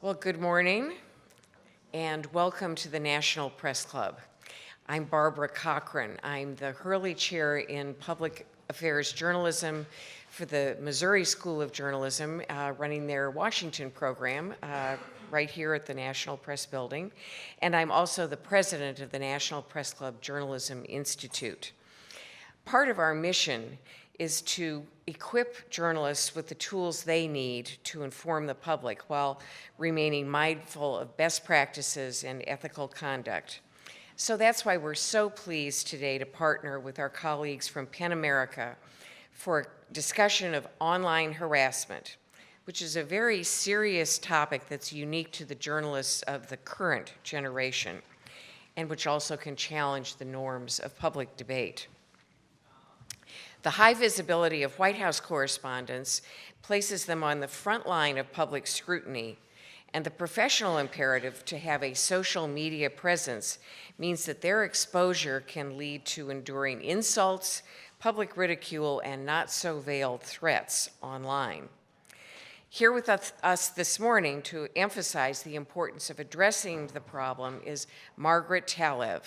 Well, good morning and welcome to the National Press Club. I'm Barbara Cochran. I'm the Hurley Chair in Public Affairs Journalism for the Missouri School of Journalism, running their Washington program right here at the National Press Building. And I'm also the president of the National Press Club Journalism Institute. Part of our mission is to equip journalists with the tools they need to inform the public while remaining mindful of best practices and ethical conduct. So that's why we're so pleased today to partner with our colleagues from PEN America for a discussion of online harassment, which is a very serious topic that's unique to the journalists of the current generation, and which also can challenge the norms of public debate. The high visibility of White House correspondents places them on the front line of public scrutiny, and the professional imperative to have a social media presence means that their exposure can lead to enduring insults, public ridicule, and not so veiled threats online. Here with us this morning to emphasize the importance of addressing the problem is Margaret Talev.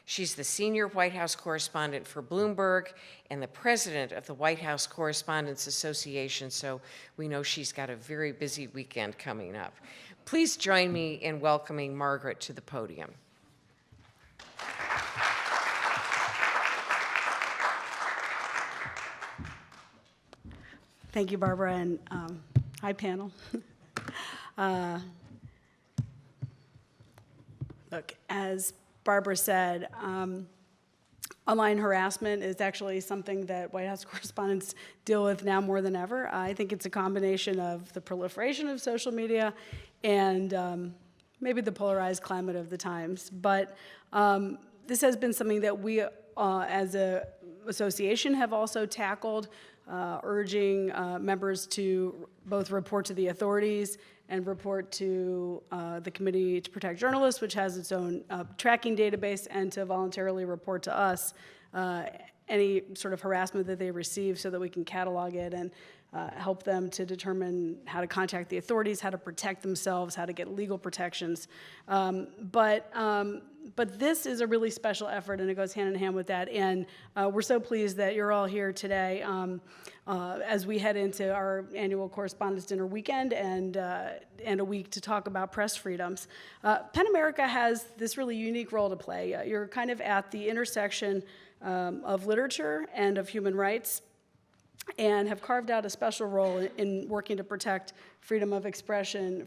She's the senior White House correspondent for Bloomberg and the president of the White House Correspondents Association, so we know she's got a very busy weekend coming up. Please join me in welcoming Margaret to the podium. Thank you, Barbara, and hi, panel. Look, as Barbara said, online harassment is actually something that White House correspondents deal with now more than ever. I think it's a combination of the proliferation of social media and maybe the polarized climate of the times. But this has been something that we, as an association, have also tackled, urging members to both report to the authorities and report to the Committee to Protect Journalists, which has its own tracking database, and to voluntarily report to us any sort of harassment that they receive so that we can catalog it and help them to determine how to contact the authorities, how to protect themselves, how to get legal protections. But this is a really special effort, and it goes hand in hand with that. And we're so pleased that you're all here today as we head into our annual Correspondents' Dinner weekend and a week to talk about press freedoms. PEN America has this really unique role to play. You're kind of at the intersection of literature and of human rights, and have carved out a special role in working to protect freedom of expression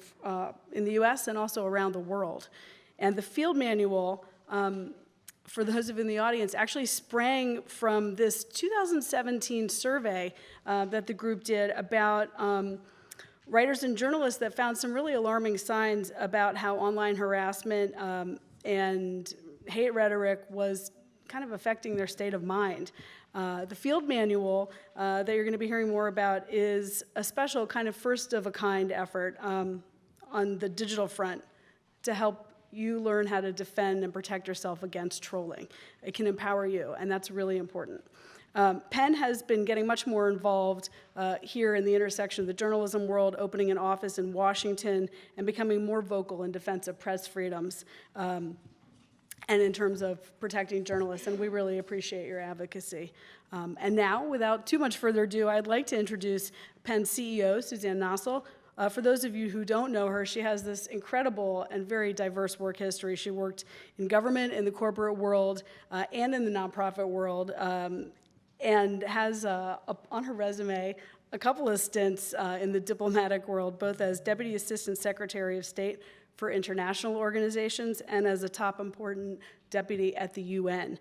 in the U.S. and also around the world. And the field manual, for those of you in the audience, actually sprang from this 2017 survey that the group did about writers and journalists that found some really alarming signs about how online harassment and hate rhetoric was kind of affecting their state of mind. The field manual that you're going to be hearing more about is a special kind of first-of-a-kind effort on the digital front to help you learn how to defend and protect yourself against trolling. It can empower you, and that's really important. PEN has been getting much more involved here in the intersection of the journalism world, opening an office in Washington and becoming more vocal in defense of press freedoms and in terms of protecting journalists, and we really appreciate your advocacy. And now, without too much further ado, I'd like to introduce PEN CEO, Suzanne Nossel. For those of you who don't know her, she has this incredible and very diverse work history. She worked in government, in the corporate world, and in the nonprofit world, and has on her resume a couple of stints in the diplomatic world, both as Deputy Assistant Secretary of State for international organizations and as a top important deputy at the UN.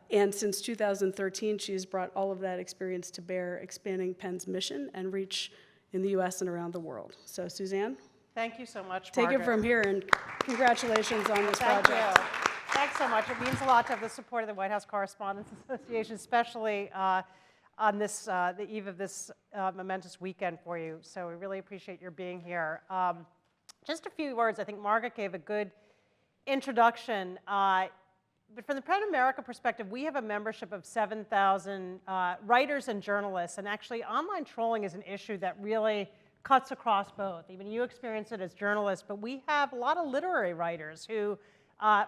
And since 2013, she's brought all of that experience to bear, expanding PEN's mission and reach in the U.S. and around the world. So, Suzanne? Thank you so much, Take Margaret. it from here, and congratulations on this project. Thank you. Thanks so much. It means a lot to have the support of the White House Correspondents Association, especially on this, the eve of this momentous weekend for you. So we really appreciate your being here. Just a few words. I think Margaret gave a good introduction. But from the PEN America perspective, we have a membership of 7,000 writers and journalists. And actually, online trolling is an issue that really cuts across both. Even you experience it as journalists, but we have a lot of literary writers who,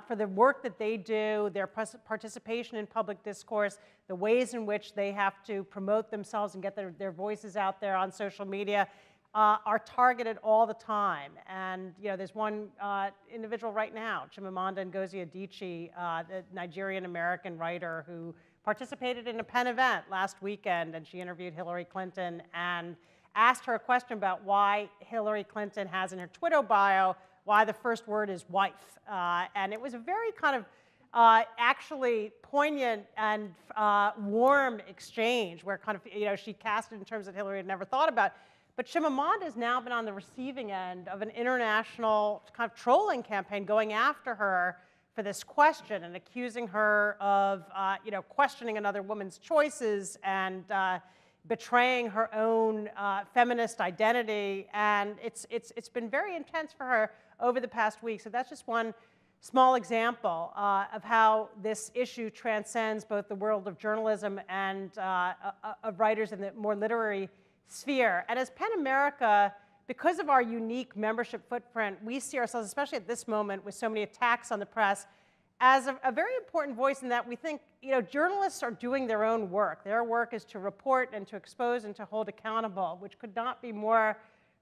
for the work that they do, their participation in public discourse, the ways in which they have to promote themselves and get their voices out there on social media, are targeted all the time. And there's one individual right now, Chimamanda Ngozi Adichie, the Nigerian-American writer who participated in a PEN event last weekend, and she interviewed Hillary Clinton and asked her a question about why Hillary Clinton has in her Twitter bio why the first word is wife. And it was a very kind of actually poignant and warm exchange where kind of, she cast it in terms that Hillary had never thought about. But Chimamanda has now been on the receiving end of an international kind of trolling campaign going after her for this question and accusing her of, questioning another woman's choices and betraying her own feminist identity. And it's been very intense for her over the past week. So that's just one small example of how this issue transcends both the world of journalism and of writers in the more literary sphere. And as PEN America, because of our unique membership footprint, we see ourselves, especially at this moment with so many attacks on the press, as a very important voice in that we think, journalists are doing their own work. Their work is to report and to expose and to hold accountable, which could not be more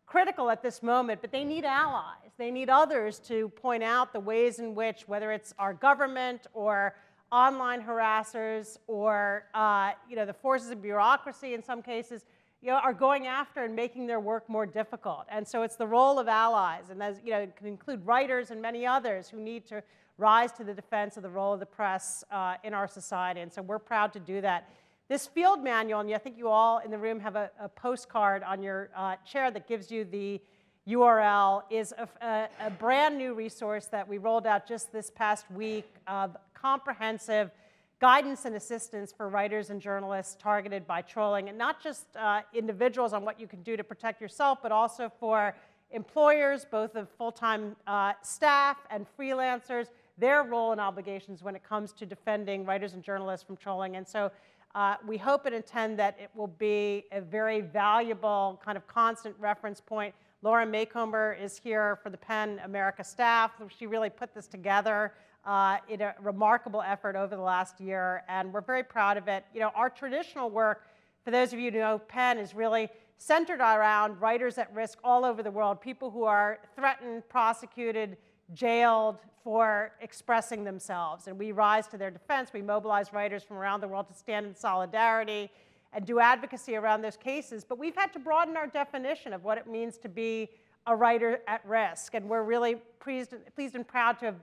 critical at this moment, but they need allies. They need others to point out the ways in which, whether it's our government or online harassers or the forces of bureaucracy in some cases, are going after and making their work more difficult. And so it's the role of allies, and as it can include writers and many others who need to rise to the defense of the role of the press in our society. And so we're proud to do that. This field manual, and I think you all in the room have a postcard on your chair that gives you the URL, is a brand new resource that we rolled out just this past week of comprehensive guidance and assistance for writers and journalists targeted by trolling, and not just individuals on what you can do to protect yourself, but also for employers, both of full-time staff and freelancers, their role and obligations when it comes to defending writers and journalists from trolling. And so we hope and intend that it will be a very valuable kind of constant reference point. Laura Maycomber is here for the PEN America staff. She really put this together in a remarkable effort over the last year, and we're very proud of it. Our traditional work, for those of you who know PEN, is really centered around writers at risk all over the world, people who are threatened, prosecuted, jailed for expressing themselves. And we rise to their defense. We mobilize writers from around the world to stand in solidarity and do advocacy around those cases. But we've had to broaden our definition of what it means to be a writer at risk. And we're really pleased and proud to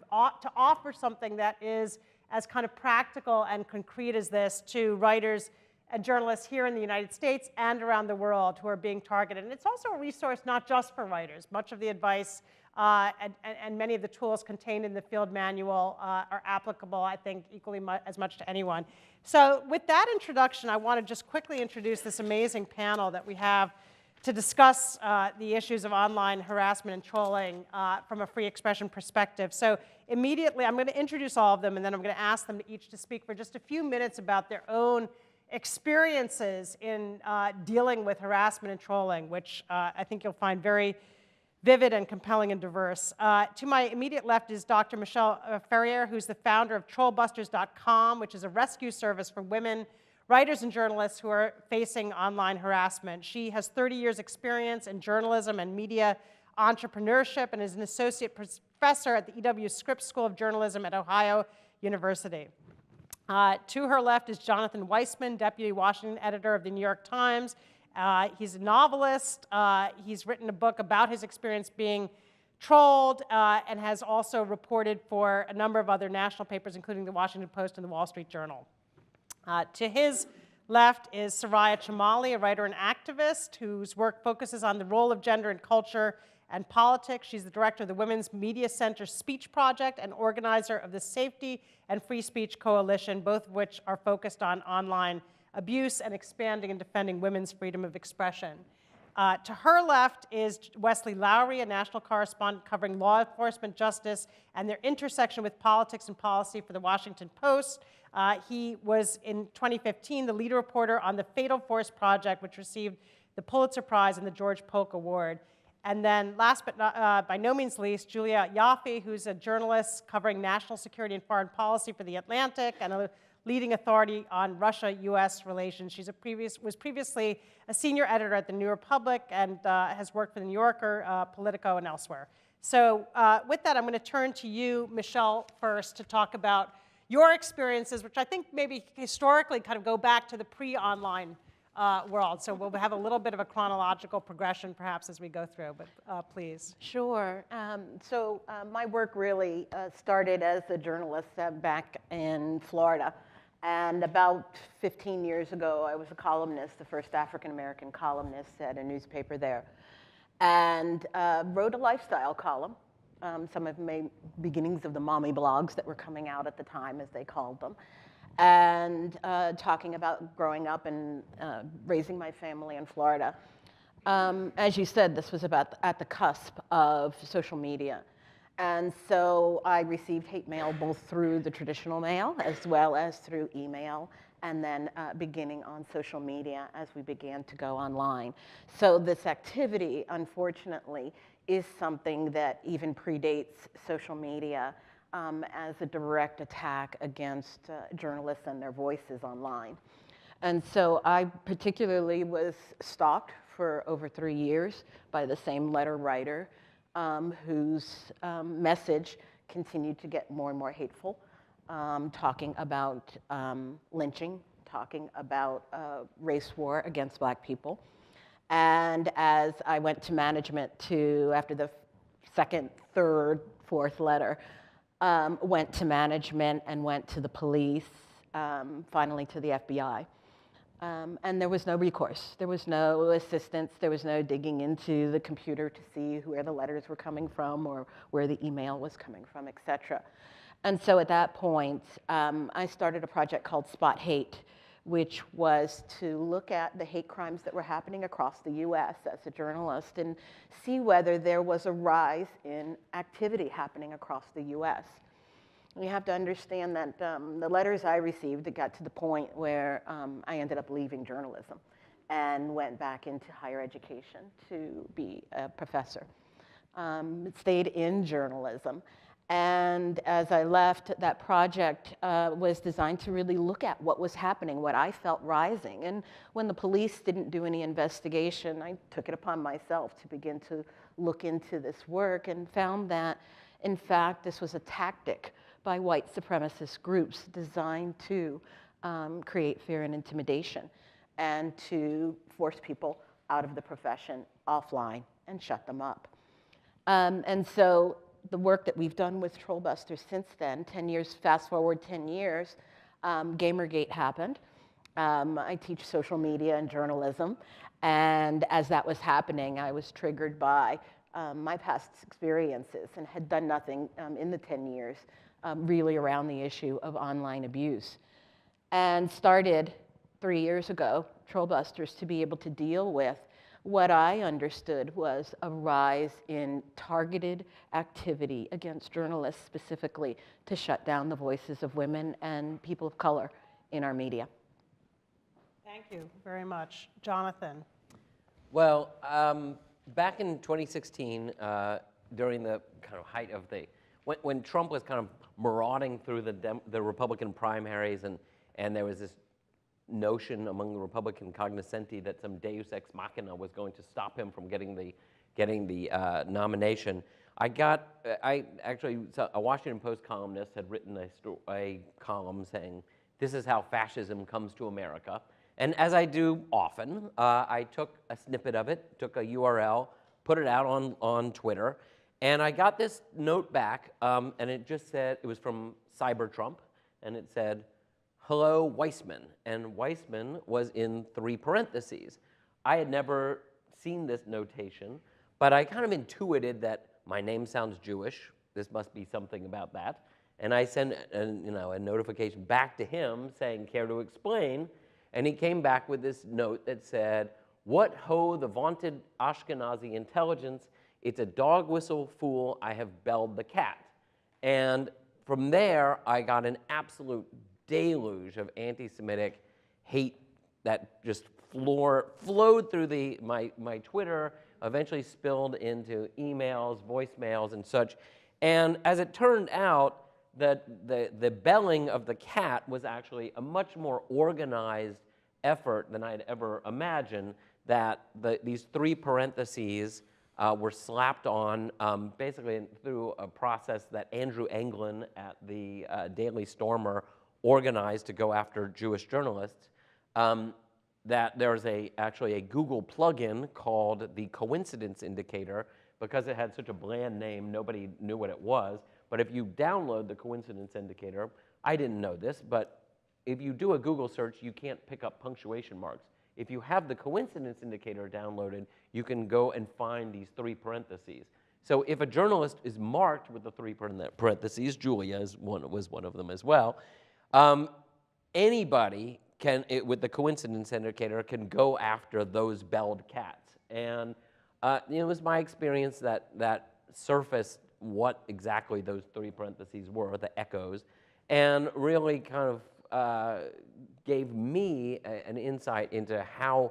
offer something that is as kind of practical and concrete as this to writers and journalists here in the United States and around the world who are being targeted. And it's also a resource not just for writers. Much of the advice and many of the tools contained in the field manual are applicable, I think, equally as much to anyone. So with that introduction, I want to just quickly introduce this amazing panel that we have to discuss the issues of online harassment and trolling from a free expression perspective. So immediately, I'm going to introduce all of them, and then I'm going to ask them each to speak for just a few minutes about their own experiences in dealing with harassment and trolling, which I think you'll find very vivid and compelling and diverse. To my immediate left is Dr. Michelle Ferrier, who's the founder of TrollBusters.com, which is a rescue service for women, writers and journalists who are facing online harassment. She has 30 years experience in journalism and media entrepreneurship and is an associate professor at the EW Scripps School of Journalism at Ohio University. To her left is Jonathan Weisman, deputy Washington editor of the New York Times. He's a novelist. He's written a book about his experience being trolled and has also reported for a number of other national papers, including the Washington Post and the Wall Street Journal. To his left is Soraya Chemaly, a writer and activist whose work focuses on the role of gender in culture and politics. She's the director of the Women's Media Center Speech Project and organizer of the Safety and Free Speech Coalition, both of which are focused on online abuse and expanding and defending women's freedom of expression. To her left is Wesley Lowery, a national correspondent covering law enforcement, justice, and their intersection with politics and policy for the Washington Post. He was, in 2015, the lead reporter on the Fatal Force Project, which received the Pulitzer Prize, and the George Polk Award. And then last but not, by no means least, Julia Ioffe, who's a journalist covering national security and foreign policy for The Atlantic and a leading authority on Russia-U.S. relations. She was previously a senior editor at the New Republic and has worked for the New Yorker, Politico, and elsewhere. So with that, I'm going to turn to you, Michelle, first to talk about your experiences, which I think maybe historically kind of go back to the pre-online world. So we'll have a little bit of a chronological progression perhaps as we go through, but please. Sure. My work really started as a journalist back in Florida. And about 15 years ago, I was a columnist, the first African-American columnist at a newspaper there, and wrote a lifestyle column. Some of my beginnings of the mommy blogs that were coming out at the time, as they called them, and talking about growing up and raising my family in Florida. As you said, this was about at the cusp of social media. And so I received hate mail both through the traditional mail as well as through email, and then beginning on social media as we began to go online. So this activity, unfortunately, is something that even predates social media as a direct attack against journalists and their voices online. And so I particularly was stalked for over 3 years by the same letter writer whose message continued to get more and more hateful, talking about lynching, talking about race war against Black people. And as I went to management after the second, third, fourth letter, went to management and went to the police, finally to the FBI. And there was no recourse. There was no assistance. There was no digging into the computer to see where the letters were coming from or where the email was coming from, et cetera. And so at that point, I started a project called Spot Hate, which was to look at the hate crimes that were happening across the US as a journalist and see whether there was a rise in activity happening across the US. You have to understand that the letters I received, it got to the point where I ended up leaving journalism and went back into higher education to be a professor. Stayed in journalism. And as I left, that project was designed to really look at what was happening, what I felt rising. And when the police didn't do any investigation, I took it upon myself to begin to look into this work and found that, in fact, this was a tactic by white supremacist groups designed to create fear and intimidation and to force people out of the profession offline and shut them up. And so the work that we've done with Trollbusters since then, 10 years, fast forward 10 years, Gamergate happened. I teach social media and journalism. And as that was happening, I was triggered by my past experiences and had done nothing in the 10 years really around the issue of online abuse. And started 3 years ago, Trollbusters, to be able to deal with what I understood was a rise in targeted activity against journalists specifically to shut down the voices of women and people of color in our media. Thank you very much. Jonathan. Well, back in 2016, during the kind of height of when Trump was kind of marauding through the Republican primaries, and there was this notion among the Republican cognoscenti that some deus ex machina was going to stop him from getting the nomination. Actually, a Washington Post columnist had written a column saying, "This is how fascism comes to America." And as I do often, I took a snippet of it, took a URL, put it out on Twitter, and I got this note back, and it just said, it was from Cyber Trump, and it said, "Hello, Weisman." And Weisman was in 3 parentheses. I had never seen this notation, but I kind of intuited that my name sounds Jewish. This must be something about that. And I sent a notification back to him saying, "Care to explain?" And he came back with this note that said, "What ho the vaunted Ashkenazi intelligence? It's a dog whistle fool. I have belled the cat." And from there, I got an absolute deluge of anti-Semitic hate that just flowed through my Twitter, eventually spilled into emails, voicemails, and such. And as it turned out, the belling of the cat was actually a much more organized effort than I'd ever imagined, that these 3 parentheses were slapped on basically through a process that Andrew Anglin at the Daily Stormer organized to go after Jewish journalists. That there's actually a Google plugin called the Coincidence Indicator. Because it had such a bland name, nobody knew what it was. But if you download the Coincidence Indicator, I didn't know this, but if you do a Google search, you can't pick up punctuation marks. If you have the Coincidence Indicator downloaded, you can go and find these 3 parentheses. So if a journalist is marked with the 3 parentheses, Julia was one of them as well, anybody with the Coincidence Indicator can go after those belled cats. And it was my experience that surfaced what exactly those 3 parentheses were, the echoes, and really kind of gave me an insight into how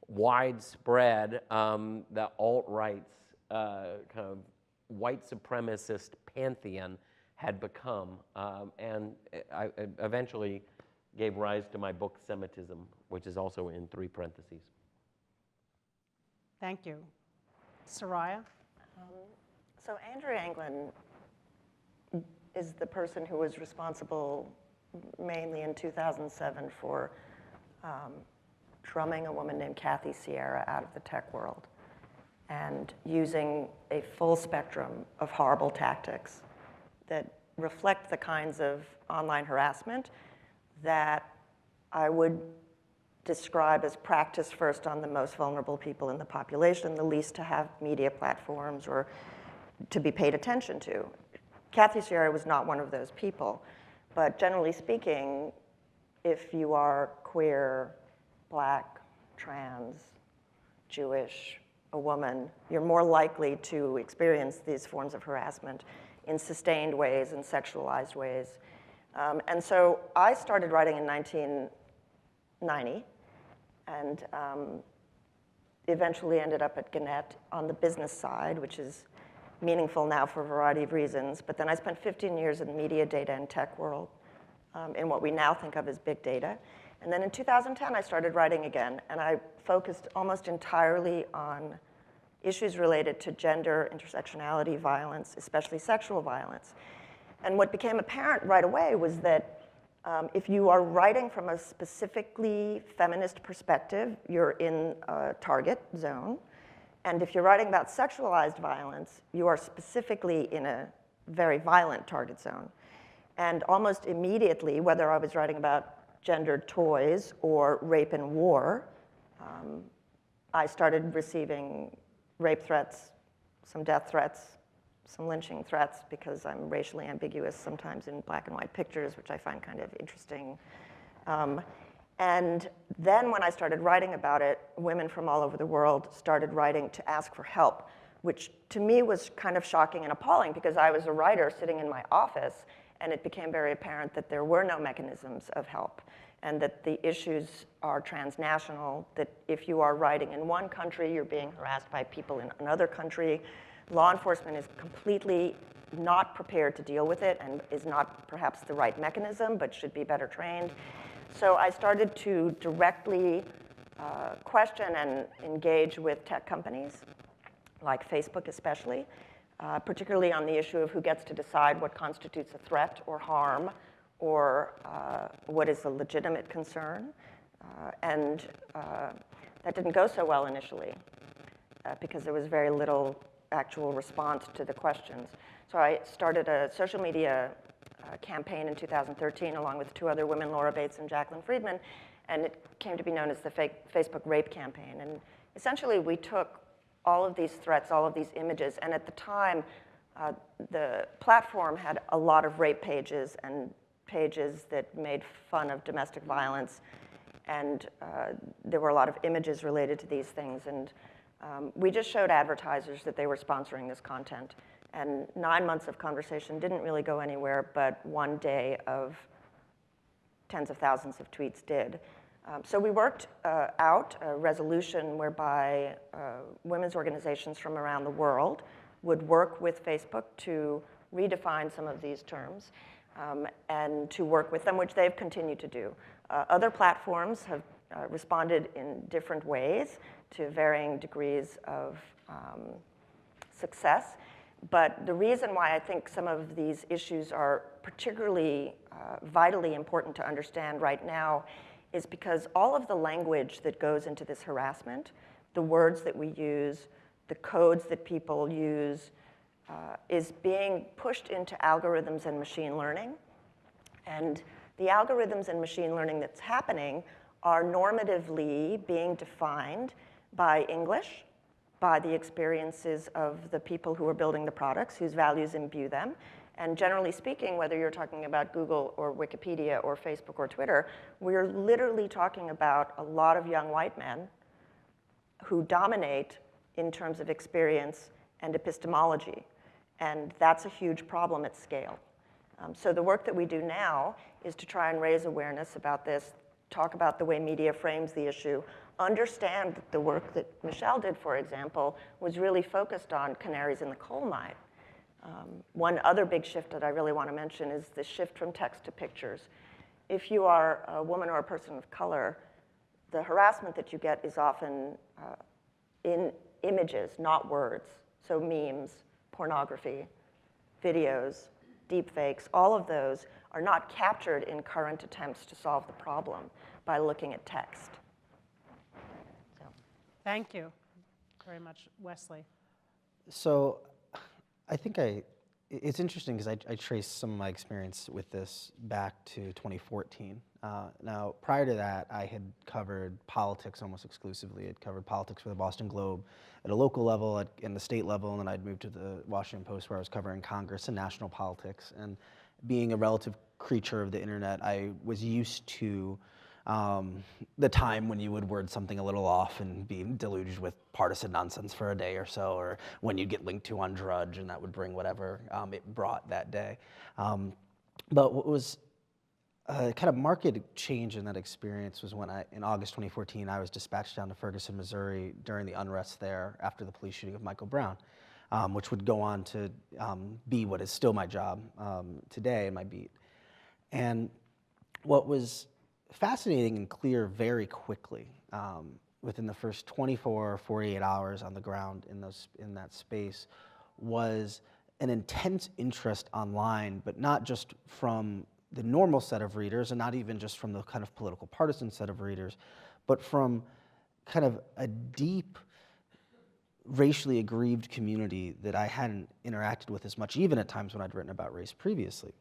widespread the alt-right's kind of white supremacist pantheon had become, and I eventually gave rise to my book Semitism, which is also in 3 parentheses. Thank you. Soraya? So Andrew Anglin is the person who was responsible mainly in 2007 for drumming a woman named Kathy Sierra out of the tech world and using a full spectrum of horrible tactics that reflect the kinds of online harassment that I would describe as practiced first on the most vulnerable people in the population, the least to have media platforms or to be paid attention to. Kathy Sierra was not one of those people, but generally speaking, if you are queer, Black, trans, Jewish, a woman, you're more likely to experience these forms of harassment in sustained ways and sexualized ways. And so I started writing in 1990 and eventually ended up at Gannett on the business side, which is meaningful now for a variety of reasons. But then I spent 15 years in the media, data, and tech world in what we now think of as big data. And then in 2010, I started writing again, and I focused almost entirely on issues related to gender, intersectionality, violence, especially sexual violence. And what became apparent right away was that if you are writing from a specifically feminist perspective, you're in a target zone. And if you're writing about sexualized violence, you are specifically in a very violent target zone. And almost immediately, whether I was writing about gendered toys or rape and war, I started receiving rape threats, some death threats, some lynching threats, because I'm racially ambiguous sometimes in black and white pictures, which I find kind of interesting. And then when I started writing about it, women from all over the world started writing to ask for help, which to me was kind of shocking and appalling, because I was a writer sitting in my office, and it became very apparent that there were no mechanisms of help, and that the issues are transnational, that if you are writing in one country, you're being harassed by people in another country. Law enforcement is completely not prepared to deal with it and is not perhaps the right mechanism, but should be better trained. So I started to directly question and engage with tech companies, like Facebook especially, particularly on the issue of who gets to decide what constitutes a threat or harm, or what is a legitimate concern. And that didn't go so well initially, because there was very little actual response to the questions. So I started a social media campaign in 2013, along with 2 other women, Laura Bates and Jacqueline Friedman, and it came to be known as the Facebook Rape Campaign. And essentially, we took all of these threats, all of these images, and at the time, the platform had a lot of rape pages and pages that made fun of domestic violence, and there were a lot of images related to these things, and we just showed advertisers that they were sponsoring this content. And 9 months of conversation didn't really go anywhere, but 1 day of tens of thousands of tweets did. So we worked out a resolution whereby women's organizations from around the world would work with Facebook to redefine some of these terms and to work with them, which they've continued to do. Other platforms have responded in different ways to varying degrees of success. But the reason why I think some of these issues are particularly vitally important to understand right now is because all of the language that goes into this harassment, the words that we use, the codes that people use, is being pushed into algorithms and machine learning. And the algorithms and machine learning that's happening are normatively being defined by English, by the experiences of the people who are building the products, whose values imbue them. And generally speaking, whether you're talking about Google or Wikipedia or Facebook or Twitter, we're literally talking about a lot of young white men who dominate in terms of experience and epistemology. And that's a huge problem at scale. So the work that we do now is to try and raise awareness about this, talk about the way media frames the issue, understand that the work that Michelle did, for example, was really focused on canaries in the coal mine. One other big shift that I really want to mention is the shift from text to pictures. If you are a woman or a person of color, the harassment that you get is often in images, not words. So memes, pornography, videos, deepfakes, all of those are not captured in current attempts to solve the problem by looking at text. So. Thank you very much, Wesley. So I think it's interesting because I traced some of my experience with this back to 2014. Now, prior to that, I had covered politics almost exclusively. I'd covered politics for the Boston Globe at a local level, in the state level, and then I'd moved to the Washington Post where I was covering Congress and national politics. And being a relative creature of the internet, I was used to the time when you would word something a little off and be deluged with partisan nonsense for a day or so, or when you'd get linked to on Drudge and that would bring whatever it brought that day. But what was a kind of marked change in that experience was when in August 2014, I was dispatched down to Ferguson, Missouri during the unrest there after the police shooting of Michael Brown, which would go on to be what is still my job today in my beat. And what was fascinating and clear very quickly within the first 24 or 48 hours on the ground in that space was an intense interest online, but not just from the normal set of readers and not even just from the kind of political partisan set of readers, but from kind of a deep racially aggrieved community that I hadn't interacted with as much, even at times when I'd written about race previously.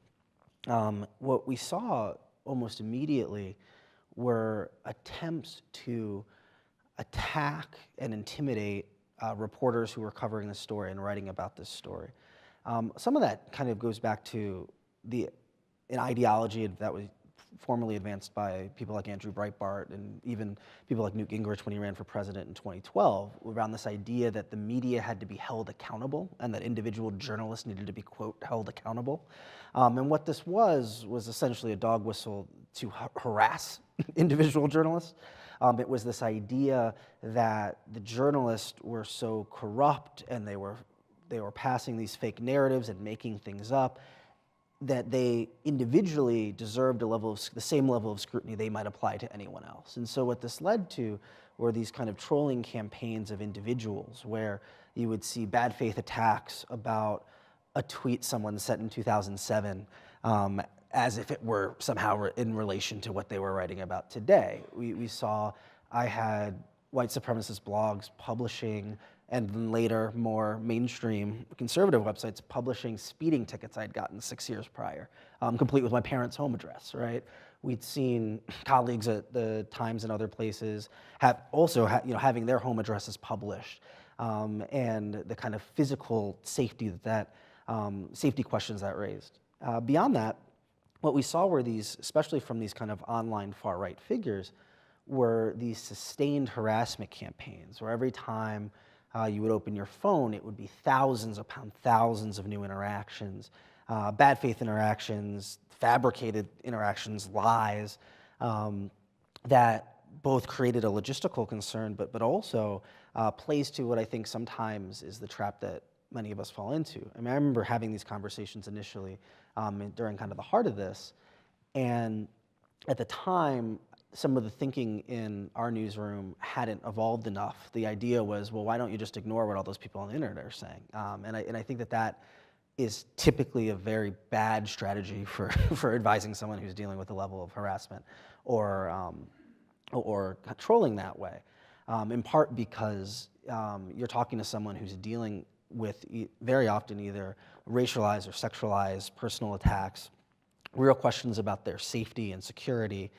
What we saw almost immediately were attempts to attack and intimidate reporters who were covering this story and writing about this story. Some of that kind of goes back to an ideology that was formerly advanced by people like Andrew Breitbart and even people like Newt Gingrich when he ran for president in 2012, around this idea that the media had to be held accountable and that individual journalists needed to be, quote, held accountable. And what this was essentially a dog whistle to harass individual journalists. It was this idea that the journalists were so corrupt and they were passing these fake narratives and making things up that they individually deserved the same level of scrutiny they might apply to anyone else. And so what this led to were these kind of trolling campaigns of individuals where you would see bad faith attacks about a tweet someone sent in 2007 as if it were somehow in relation to what they were writing about today. I had white supremacist blogs publishing, and then later more mainstream conservative websites publishing speeding tickets I'd gotten 6 years prior, complete with my parents' home address, right? We'd seen colleagues at the Times and other places having their home addresses published, and the kind of physical safety safety questions that raised. Beyond that, what we saw were these, especially from these kind of online far-right figures, were these sustained harassment campaigns where every time you would open your phone, it would be thousands upon thousands of new interactions, bad faith interactions, fabricated interactions, lies, that both created a logistical concern, but also plays to what I think sometimes is the trap that many of us fall into. I mean, I remember having these conversations initially during kind of the heart of this, and at the time, some of the thinking in our newsroom hadn't evolved enough. The idea was, well, why don't you just ignore what all those people on the internet are saying? And I think that is typically a very bad strategy for, for advising someone who's dealing with a level of harassment or trolling that way, in part because you're talking to someone who's dealing with very often either racialized or sexualized personal attacks, real questions about their safety and security,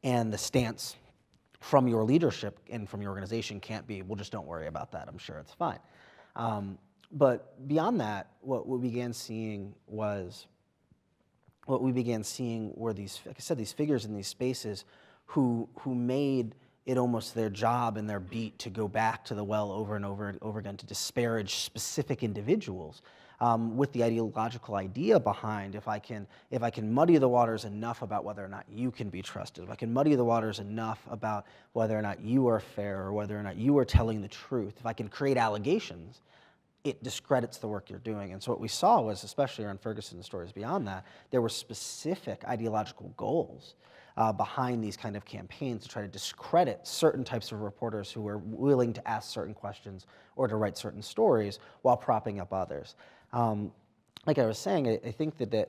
and the stance from your leadership and from your organization can't be, well, just don't worry about that, I'm sure it's fine. But beyond that, what we began seeing were these, like I said, these figures in these spaces who made it almost their job and their beat to go back to the well over and over and over again to disparage specific individuals, with the ideological idea behind, if I can muddy the waters enough about whether or not you can be trusted, if I can muddy the waters enough about whether or not you are fair or whether or not you are telling the truth, if I can create allegations, it discredits the work you're doing. And so what we saw was, especially around Ferguson and stories beyond that, there were specific ideological goals behind these kind of campaigns to try to discredit certain types of reporters who were willing to ask certain questions or to write certain stories while propping up others. Like I was saying, I think that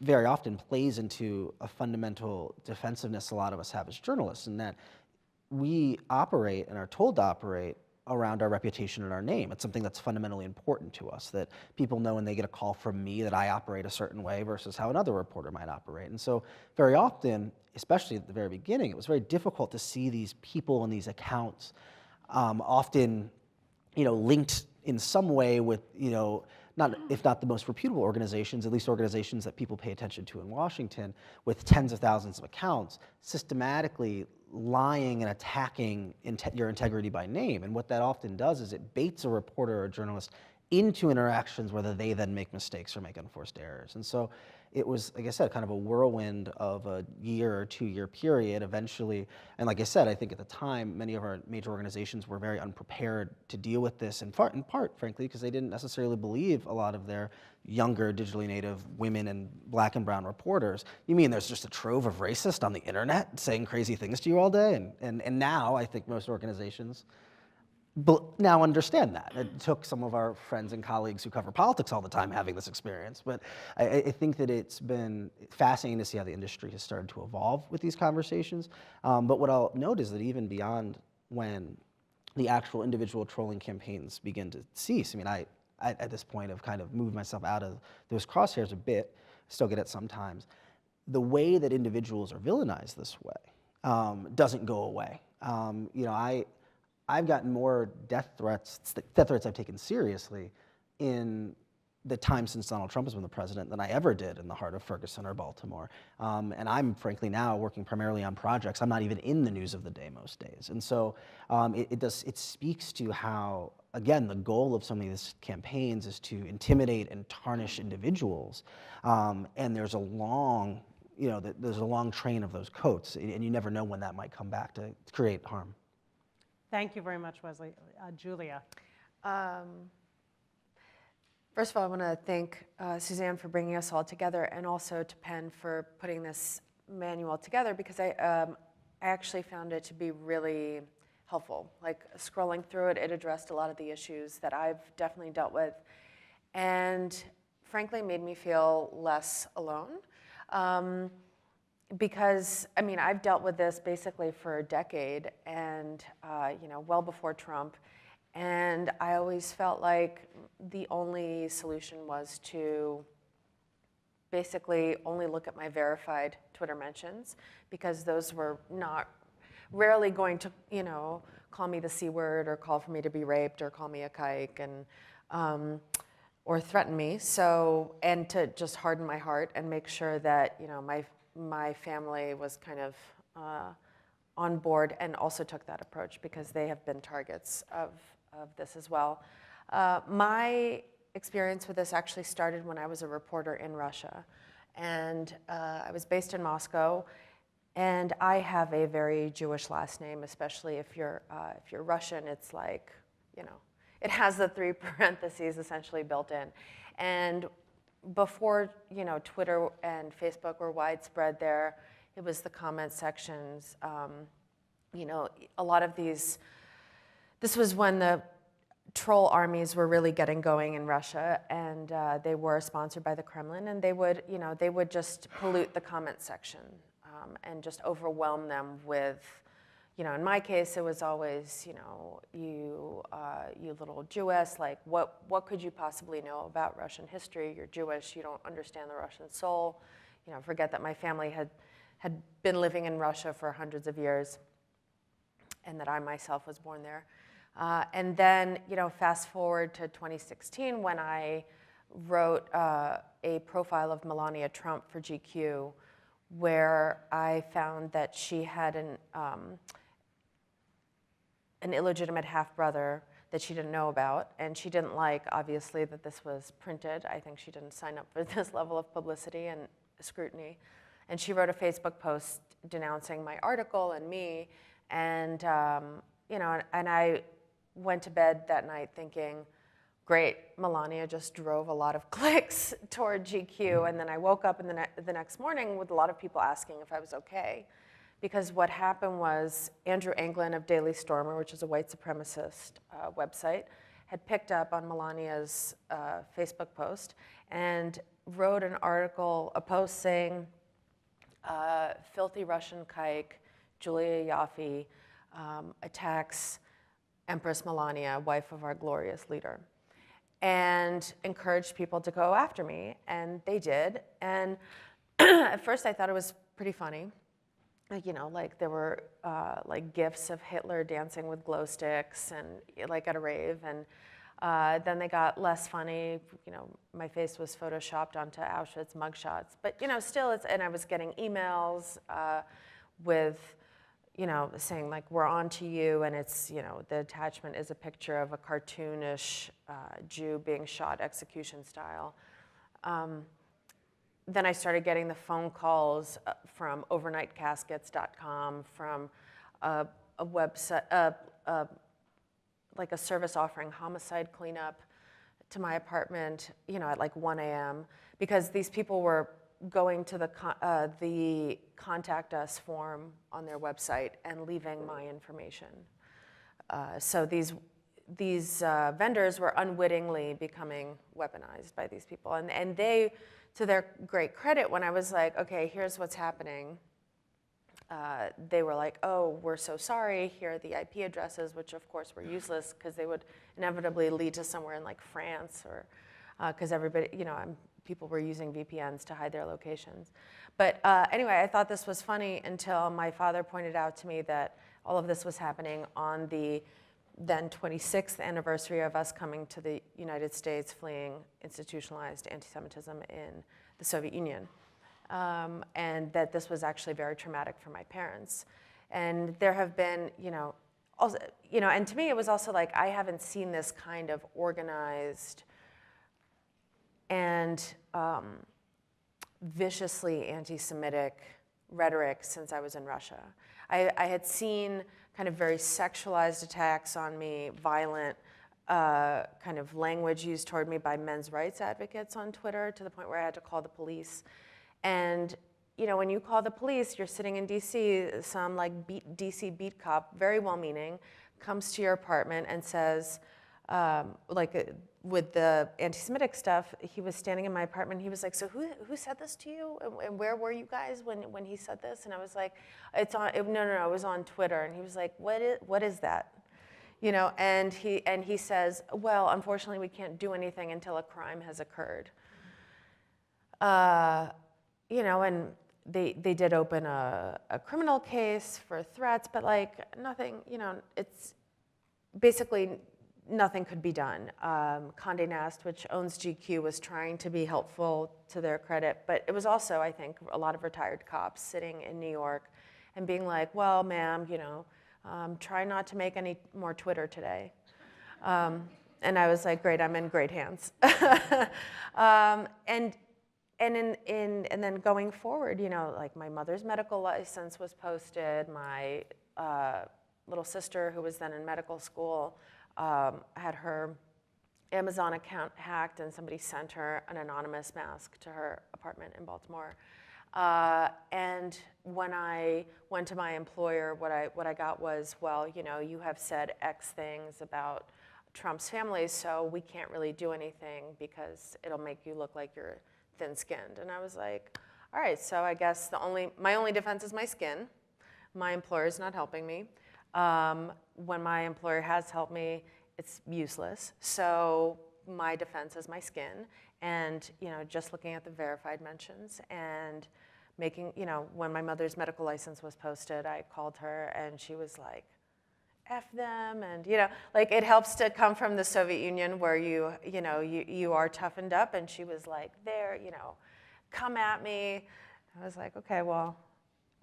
very often plays into a fundamental defensiveness a lot of us have as journalists, in that we operate and are told to operate around our reputation and our name. It's something that's fundamentally important to us, that people know when they get a call from me that I operate a certain way versus how another reporter might operate. And so very often, especially at the very beginning, it was very difficult to see these people and these accounts often, linked in some way with, if not the most reputable organizations, at least organizations that people pay attention to in Washington, with tens of thousands of accounts, systematically lying and attacking your integrity by name. And what that often does is it baits a reporter or a journalist into interactions where they then make mistakes or make unforced errors. And so it was, like I said, kind of a whirlwind of a year or 2 year period eventually. And like I said, I think at the time, many of our major organizations were very unprepared to deal with this, in part, frankly, because they didn't necessarily believe a lot of their younger digitally native women and black and brown reporters. You mean there's just a trove of racists on the internet saying crazy things to you all day? And now I think most organizations now understand that. It took some of our friends and colleagues who cover politics all the time having this experience, but I think that it's been fascinating to see how the industry has started to evolve with these conversations. But what I'll note is that even beyond when the actual individual trolling campaigns begin to cease, I mean, I at this point have kind of moved myself out of those crosshairs a bit, still get it sometimes. The way that individuals are villainized this way doesn't go away. I've gotten more death threats I've taken seriously in the time since Donald Trump has been the president than I ever did in the heart of Ferguson or Baltimore. And I'm frankly now working primarily on projects. I'm not even in the news of the day most days. And so it speaks to how, again, the goal of some of these campaigns is to intimidate and tarnish individuals. And there's a long, there's a long train of those coats, and you never know when that might come back to create harm. Thank you very much, Wesley. Julia. First of all, I want to thank Suzanne for bringing us all together, and also to Penn for putting this manual together, because I actually found it to be really helpful. Like, scrolling through it, it addressed a lot of the issues that I've definitely dealt with, and frankly made me feel less alone. Because, I mean, I've dealt with this basically for a decade, and well before Trump, and I always felt like the only solution was to basically only look at my verified Twitter mentions, because those were rarely going to, call me the C word or call for me to be raped or call me a kike and or threaten me. So, and to just harden my heart and make sure that my family was kind of on board and also took that approach, because they have been targets of this as well. My experience with this actually started when I was a reporter in Russia. And I was based in Moscow, And I have a very Jewish last name, especially if you're Russian. It's like, it has the 3 parentheses essentially built in. And before, Twitter and Facebook were widespread there, it was the comment sections. A lot of this was when the troll armies were really getting going in Russia, and they were sponsored by the Kremlin, and they would just pollute the comment section and just overwhelm them with, in my case, it was always, you little Jewess, like what could you possibly know about Russian history? You're Jewish, you don't understand the Russian soul. Forget that my family had been living in Russia for hundreds of years, and that I myself was born there. And then, fast forward to 2016 when I wrote a profile of Melania Trump for GQ, where I found that she had an illegitimate half-brother that she didn't know about, and she didn't like, obviously, that this was printed. I think she didn't sign up for this level of publicity and scrutiny. And she wrote a Facebook post denouncing my article and me, and and I went to bed that night thinking, great, Melania just drove a lot of clicks toward GQ. And then I woke up in the next morning with a lot of people asking if I was okay. Because what happened was Andrew Anglin of Daily Stormer, which is a white supremacist website, had picked up on Melania's Facebook post and wrote an article, a post saying, filthy Russian kike, Julia Ioffe, attacks Empress Melania, wife of our glorious leader, and encouraged people to go after me, and they did. And at first I thought it was pretty funny. Like there were like GIFs of Hitler dancing with glow sticks and like at a rave, and then they got less funny. My face was photoshopped onto Auschwitz mugshots, but still and I was getting emails with saying like, we're on to you, and it's, the attachment is a picture of a cartoonish Jew being shot execution style. Then I started getting the phone calls from overnightcaskets.com, from a website, like a service offering homicide cleanup to my apartment, at like 1 a.m. because these people were going to the contact us form on their website and leaving my information. So these vendors were unwittingly becoming weaponized by these people. And they, to their great credit, when I was like, okay, here's what's happening, they were like, oh, we're so sorry, here are the IP addresses, which of course were useless because they would inevitably lead to somewhere in like France, or because everybody, people were using VPNs to hide their locations. But anyway, I thought this was funny until my father pointed out to me that all of this was happening on the then 26th anniversary of us coming to the United States, fleeing institutionalized anti-Semitism in the Soviet Union. And that this was actually very traumatic for my parents. And there have been, also, and to me it was also like, I haven't seen this kind of organized and viciously anti-Semitic rhetoric since I was in Russia. I had seen kind of very sexualized attacks on me, violent kind of language used toward me by men's rights advocates on Twitter, to the point where I had to call the police. And when you call the police, you're sitting in DC, some like DC beat cop, very well-meaning, comes to your apartment and says, with the anti-Semitic stuff, he was standing in my apartment. He was like, "So who said this to you? And where were you guys when he said this?" And I was like, no, it was on Twitter." And he was like, "What is that?" And he says, "Well, unfortunately, we can't do anything until a crime has occurred." And they did open a criminal case for threats, but like nothing. It's basically nothing could be done. Condé Nast, which owns GQ, was trying to be helpful, to their credit, but it was also, I think, a lot of retired cops sitting in New York and being like, "Well, ma'am, try not to make any more Twitter today." And I was like, great, I'm in great hands. And and then going forward, you know, like my mother's medical license was posted. My little sister, who was then in medical school, had her Amazon account hacked, and somebody sent her an anonymous mask to her apartment in Baltimore. And when I went to my employer, what I got was, well, you know, you have said X things about Trump's family, so we can't really do anything because it'll make you look like you're thin-skinned. And I was like, all right, so I guess my only defense is my skin. My employer's not helping me. When my employer has helped me, it's useless. So my defense is my skin, and you know, just looking at the verified mentions and making, you know, when my mother's medical license was posted, I called her and she was like, F them, and you know, like it helps to come from the Soviet Union where you are toughened up, and she was like, there, you know, come at me. I was like, okay, well,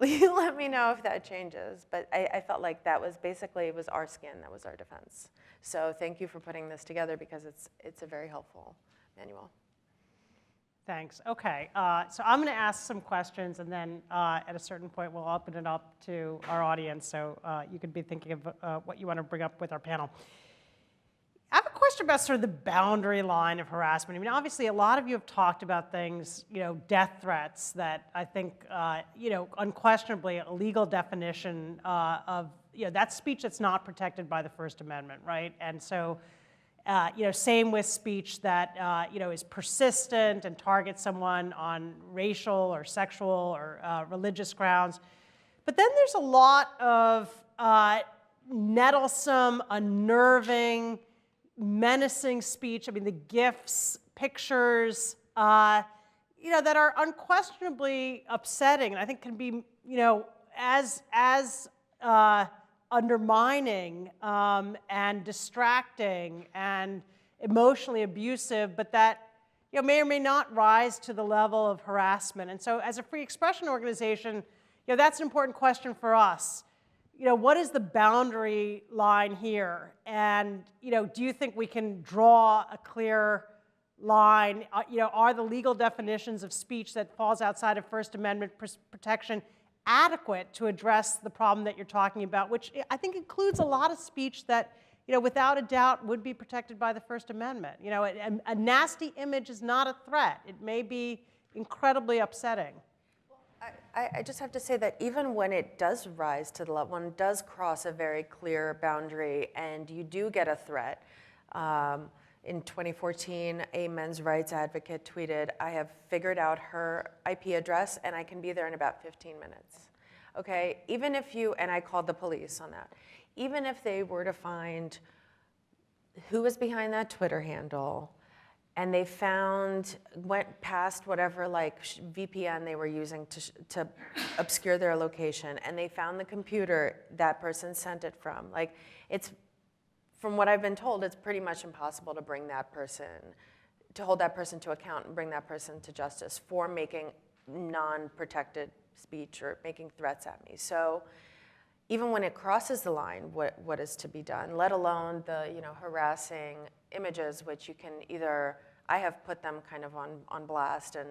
you let me know if that changes. But I felt like that was basically, it was our skin, that was our defense. So thank you for putting this together because it's a very helpful manual. Thanks. Okay, so I'm going to ask some questions, and then at a certain point we'll open it up to our audience, so you could be thinking of what you want to bring up with our panel. I have a question about sort of the boundary line of harassment. I mean, obviously, a lot of you have talked about things, you know, death threats that I think, you know, unquestionably a legal definition of, you know, that's speech that's not protected by the First Amendment, right? And so, you know, same with speech that, you know, is persistent and targets someone on racial or sexual or religious grounds. But then there's a lot of nettlesome, unnerving, menacing speech. I mean, the GIFs, pictures, you know, that are unquestionably upsetting, and I think can be, you know, as undermining and distracting and emotionally abusive, but that, you know, may or may not rise to the level of harassment. And so, as a free expression organization, you know, that's an important question for us. You know, what is the boundary line here? And, you know, do you think we can draw a clear line? You know, are the legal definitions of speech that falls outside of First Amendment protection adequate to address the problem that you're talking about, which I think includes a lot of speech that, you know, without a doubt would be protected by the First Amendment. You know, a nasty image is not a threat. It may be incredibly upsetting. I just have to say that even when it does rise to the level, when it does cross a very clear boundary and you do get a threat, in 2014, a men's rights advocate tweeted, I have figured out her IP address and I can be there in about 15 minutes. Okay, even if you, and I called the police on that, even if they were to find who was behind that Twitter handle, and they went past whatever like VPN they were using to obscure their location, and they found the computer that person sent it from. Like, from what I've been told, it's pretty much impossible to bring that person, to hold that person to account and bring that person to justice for making non-protected speech or making threats at me. So even when it crosses the line, what is to be done, let alone the, you know, harassing images, which you can either, I have put them kind of on blast, and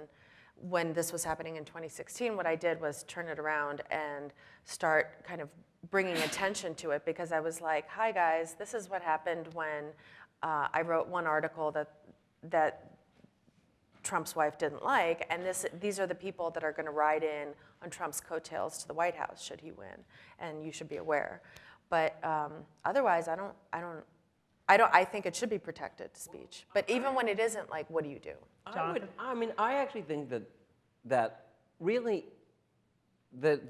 when this was happening in 2016, what I did was turn it around and start kind of bringing attention to it, because I was like, hi guys, this is what happened when I wrote one article that Trump's wife didn't like, and these are the people that are going to ride in on Trump's coattails to the White House should he win, and you should be aware. But otherwise, I think it should be protected speech. But even when it isn't, like, what do you do? I actually think that really the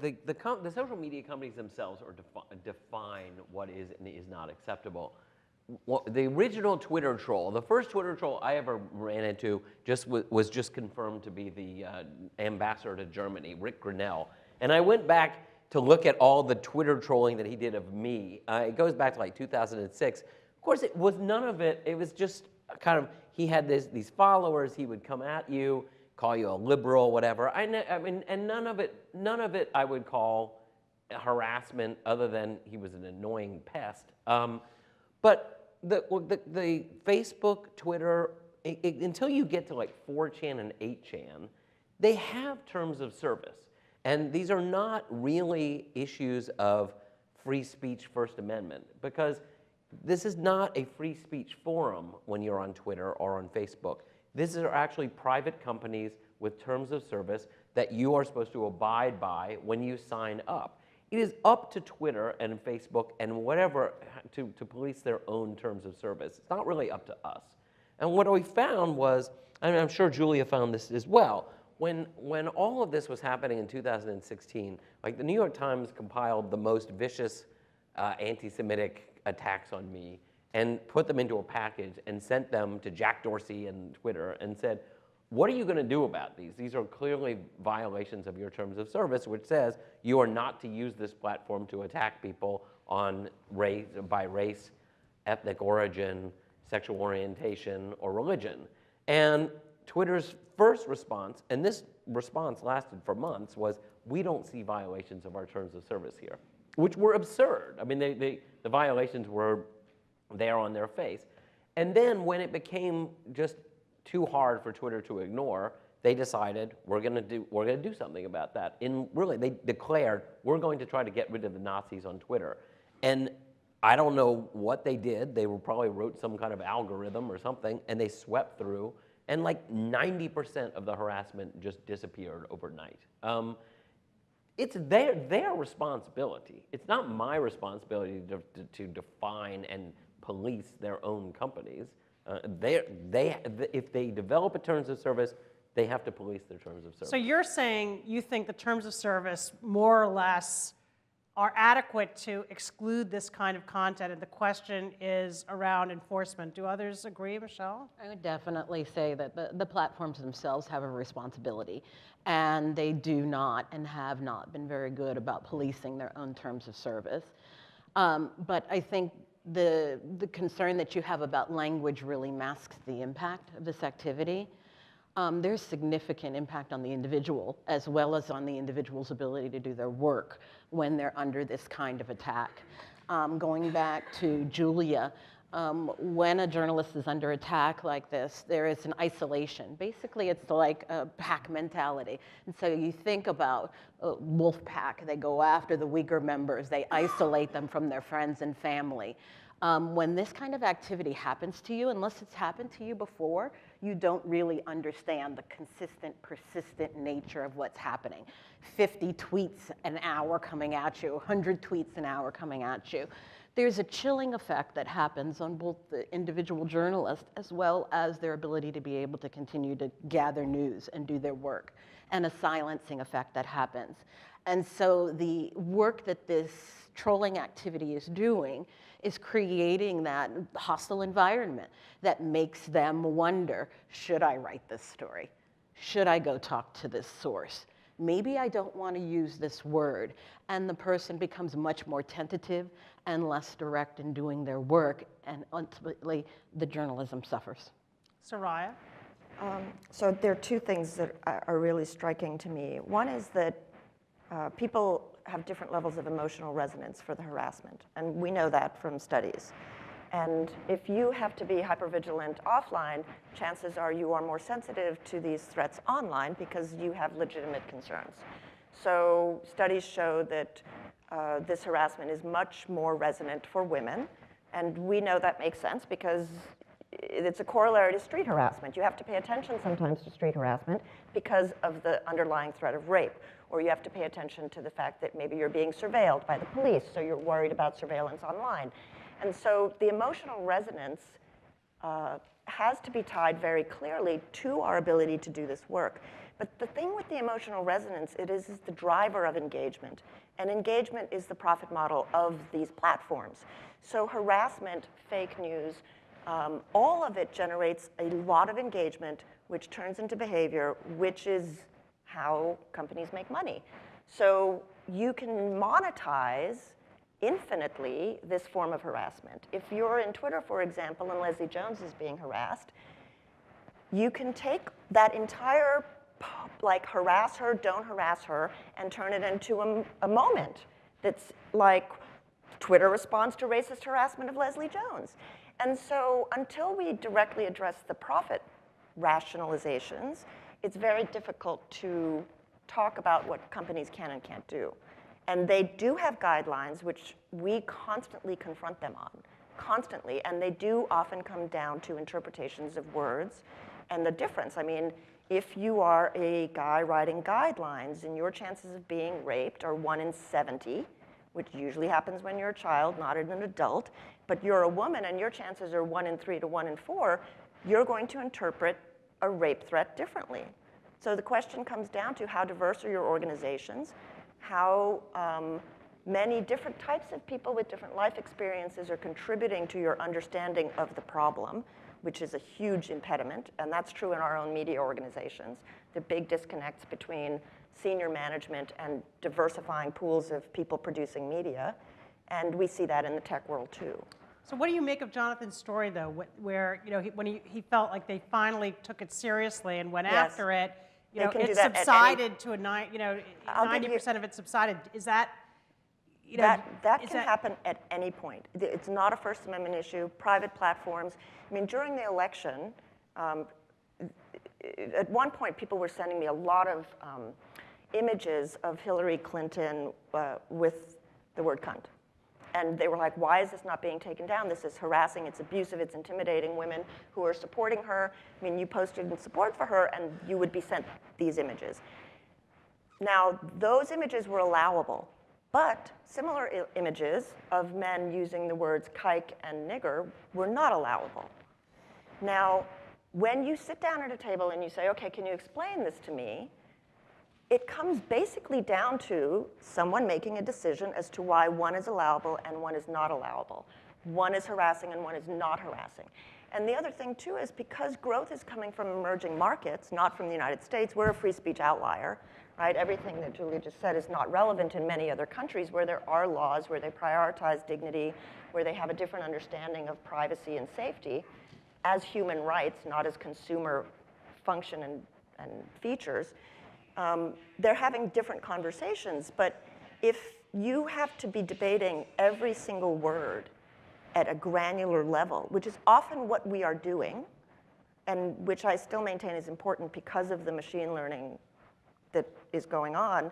social media companies themselves define what is and is not acceptable. The original Twitter troll, the first Twitter troll I ever ran into was just confirmed to be the ambassador to Germany, Rick Grinnell. And I went back to look at all the Twitter trolling that he did of me. It goes back to like 2006. Of course, it was none of it. It was just kind of, he had these followers. He would come at you, call you a liberal, whatever. I mean, and none of it I would call harassment, other than he was an annoying pest. But the Facebook, Twitter, until you get to like 4chan and 8chan, they have terms of service. And these are not really issues of free speech First Amendment, because this is not a free speech forum when you're on Twitter or on Facebook. These are actually private companies with terms of service that you are supposed to abide by when you sign up. It is up to Twitter and Facebook and whatever to police their own terms of service. It's not really up to us. And what we found was, and I'm sure Julia found this as well, when all of this was happening in 2016, like the New York Times compiled the most vicious anti-Semitic attacks on me and put them into a package and sent them to Jack Dorsey and Twitter and said, what are you going to do about these? These are clearly violations of your terms of service, which says you are not to use this platform to attack people on by race, ethnic origin, sexual orientation, or religion. And Twitter's first response, and this response lasted for months, was we don't see violations of our terms of service here, which were absurd. I mean, the violations were there on their face. And then when it became just too hard for Twitter to ignore, they decided we're going to do something about that. Really, they declared we're going to try to get rid of the Nazis on Twitter. And I don't know what they did. They probably wrote some kind of algorithm or something, and they swept through, and like 90% of the harassment just disappeared overnight. It's their responsibility. It's not my responsibility to define and police their own companies. If they develop a terms of service, they have to police their terms of service. So you're saying you think the terms of service more or less are adequate to exclude this kind of content, and the question is around enforcement. Do others agree, Michelle? I would definitely say that the platforms themselves have a responsibility, and they do not and have not been very good about policing their own terms of service. But I think the concern that you have about language really masks the impact of this activity. There's significant impact on the individual as well as on the individual's ability to do their work when they're under this kind of attack. Going back to Julia, when a journalist is under attack like this, there is an isolation. Basically, it's like a pack mentality. And so you think about wolf pack. They go after the weaker members. They isolate them from their friends and family. When this kind of activity happens to you, unless it's happened to you before, you don't really understand the consistent, persistent nature of what's happening. 50 tweets an hour coming at you, 100 tweets an hour coming at you. There's a chilling effect that happens on both the individual journalist as well as their ability to be able to continue to gather news and do their work, and a silencing effect that happens. And so the work that this trolling activity is doing is creating that hostile environment that makes them wonder, should I write this story? Should I go talk to this source? Maybe I don't want to use this word. And the person becomes much more tentative and less direct in doing their work, and ultimately the journalism suffers. Soraya? So there are two things that are really striking to me. One is that people have different levels of emotional resonance for the harassment, and we know that from studies. And if you have to be hypervigilant offline, chances are you are more sensitive to these threats online because you have legitimate concerns. So studies show that this harassment is much more resonant for women, and we know that makes sense because it's a corollary to street harassment. You have to pay attention sometimes to street harassment because of the underlying threat of rape, or you have to pay attention to the fact that maybe you're being surveilled by the police, so you're worried about surveillance online. And so the emotional resonance has to be tied very clearly to our ability to do this work. But the thing with the emotional resonance, it is the driver of engagement. And engagement is the profit model of these platforms. So harassment, fake news, all of it generates a lot of engagement, which turns into behavior, which is how companies make money. So you can monetize infinitely this form of harassment. If you're in Twitter, for example, and Leslie Jones is being harassed, you can take that entire, like, harass her, don't harass her, and turn it into a moment that's like Twitter responds to racist harassment of Leslie Jones. And so until we directly address the profit rationalizations, it's very difficult to talk about what companies can and can't do. And they do have guidelines which we constantly confront them on, constantly, and they do often come down to interpretations of words and the difference. I mean, if you are a guy writing guidelines and your chances of being raped are 1 in 70, which usually happens when you're a child, not an adult, but you're a woman and your chances are 1 in 3 to 1 in 4, you're going to interpret a rape threat differently. So the question comes down to how diverse are your organizations, how many different types of people with different life experiences are contributing to your understanding of the problem, which is a huge impediment, and that's true in our own media organizations. The big disconnects between senior management and diversifying pools of people producing media, and we see that in the tech world too. So what do you make of Jonathan's story, though, where when he felt like they finally took it seriously and went Yes. after it, They can do it that at subsided to a 90% of it subsided. Is that, That can happen at any point. It's not a First Amendment issue. Private platforms. I mean, during the election, at one point, people were sending me a lot of images of Hillary Clinton with the word cunt. And they were like, why is this not being taken down? This is harassing, it's abusive, it's intimidating women who are supporting her. I mean, you posted in support for her, and you would be sent these images. Now, those images were allowable. But similar images of men using the words kike and nigger were not allowable. Now, when you sit down at a table and you say, okay, can you explain this to me? It comes basically down to someone making a decision as to why one is allowable and one is not allowable. One is harassing and one is not harassing. And the other thing, too, is because growth is coming from emerging markets, not from the United States, we're a free speech outlier. Right? Everything that Julia just said is not relevant in many other countries where there are laws, where they prioritize dignity, where they have a different understanding of privacy and safety as human rights, not as consumer function and features. They're having different conversations, but if you have to be debating every single word at a granular level, which is often what we are doing, and which I still maintain is important because of the machine learning that is going on,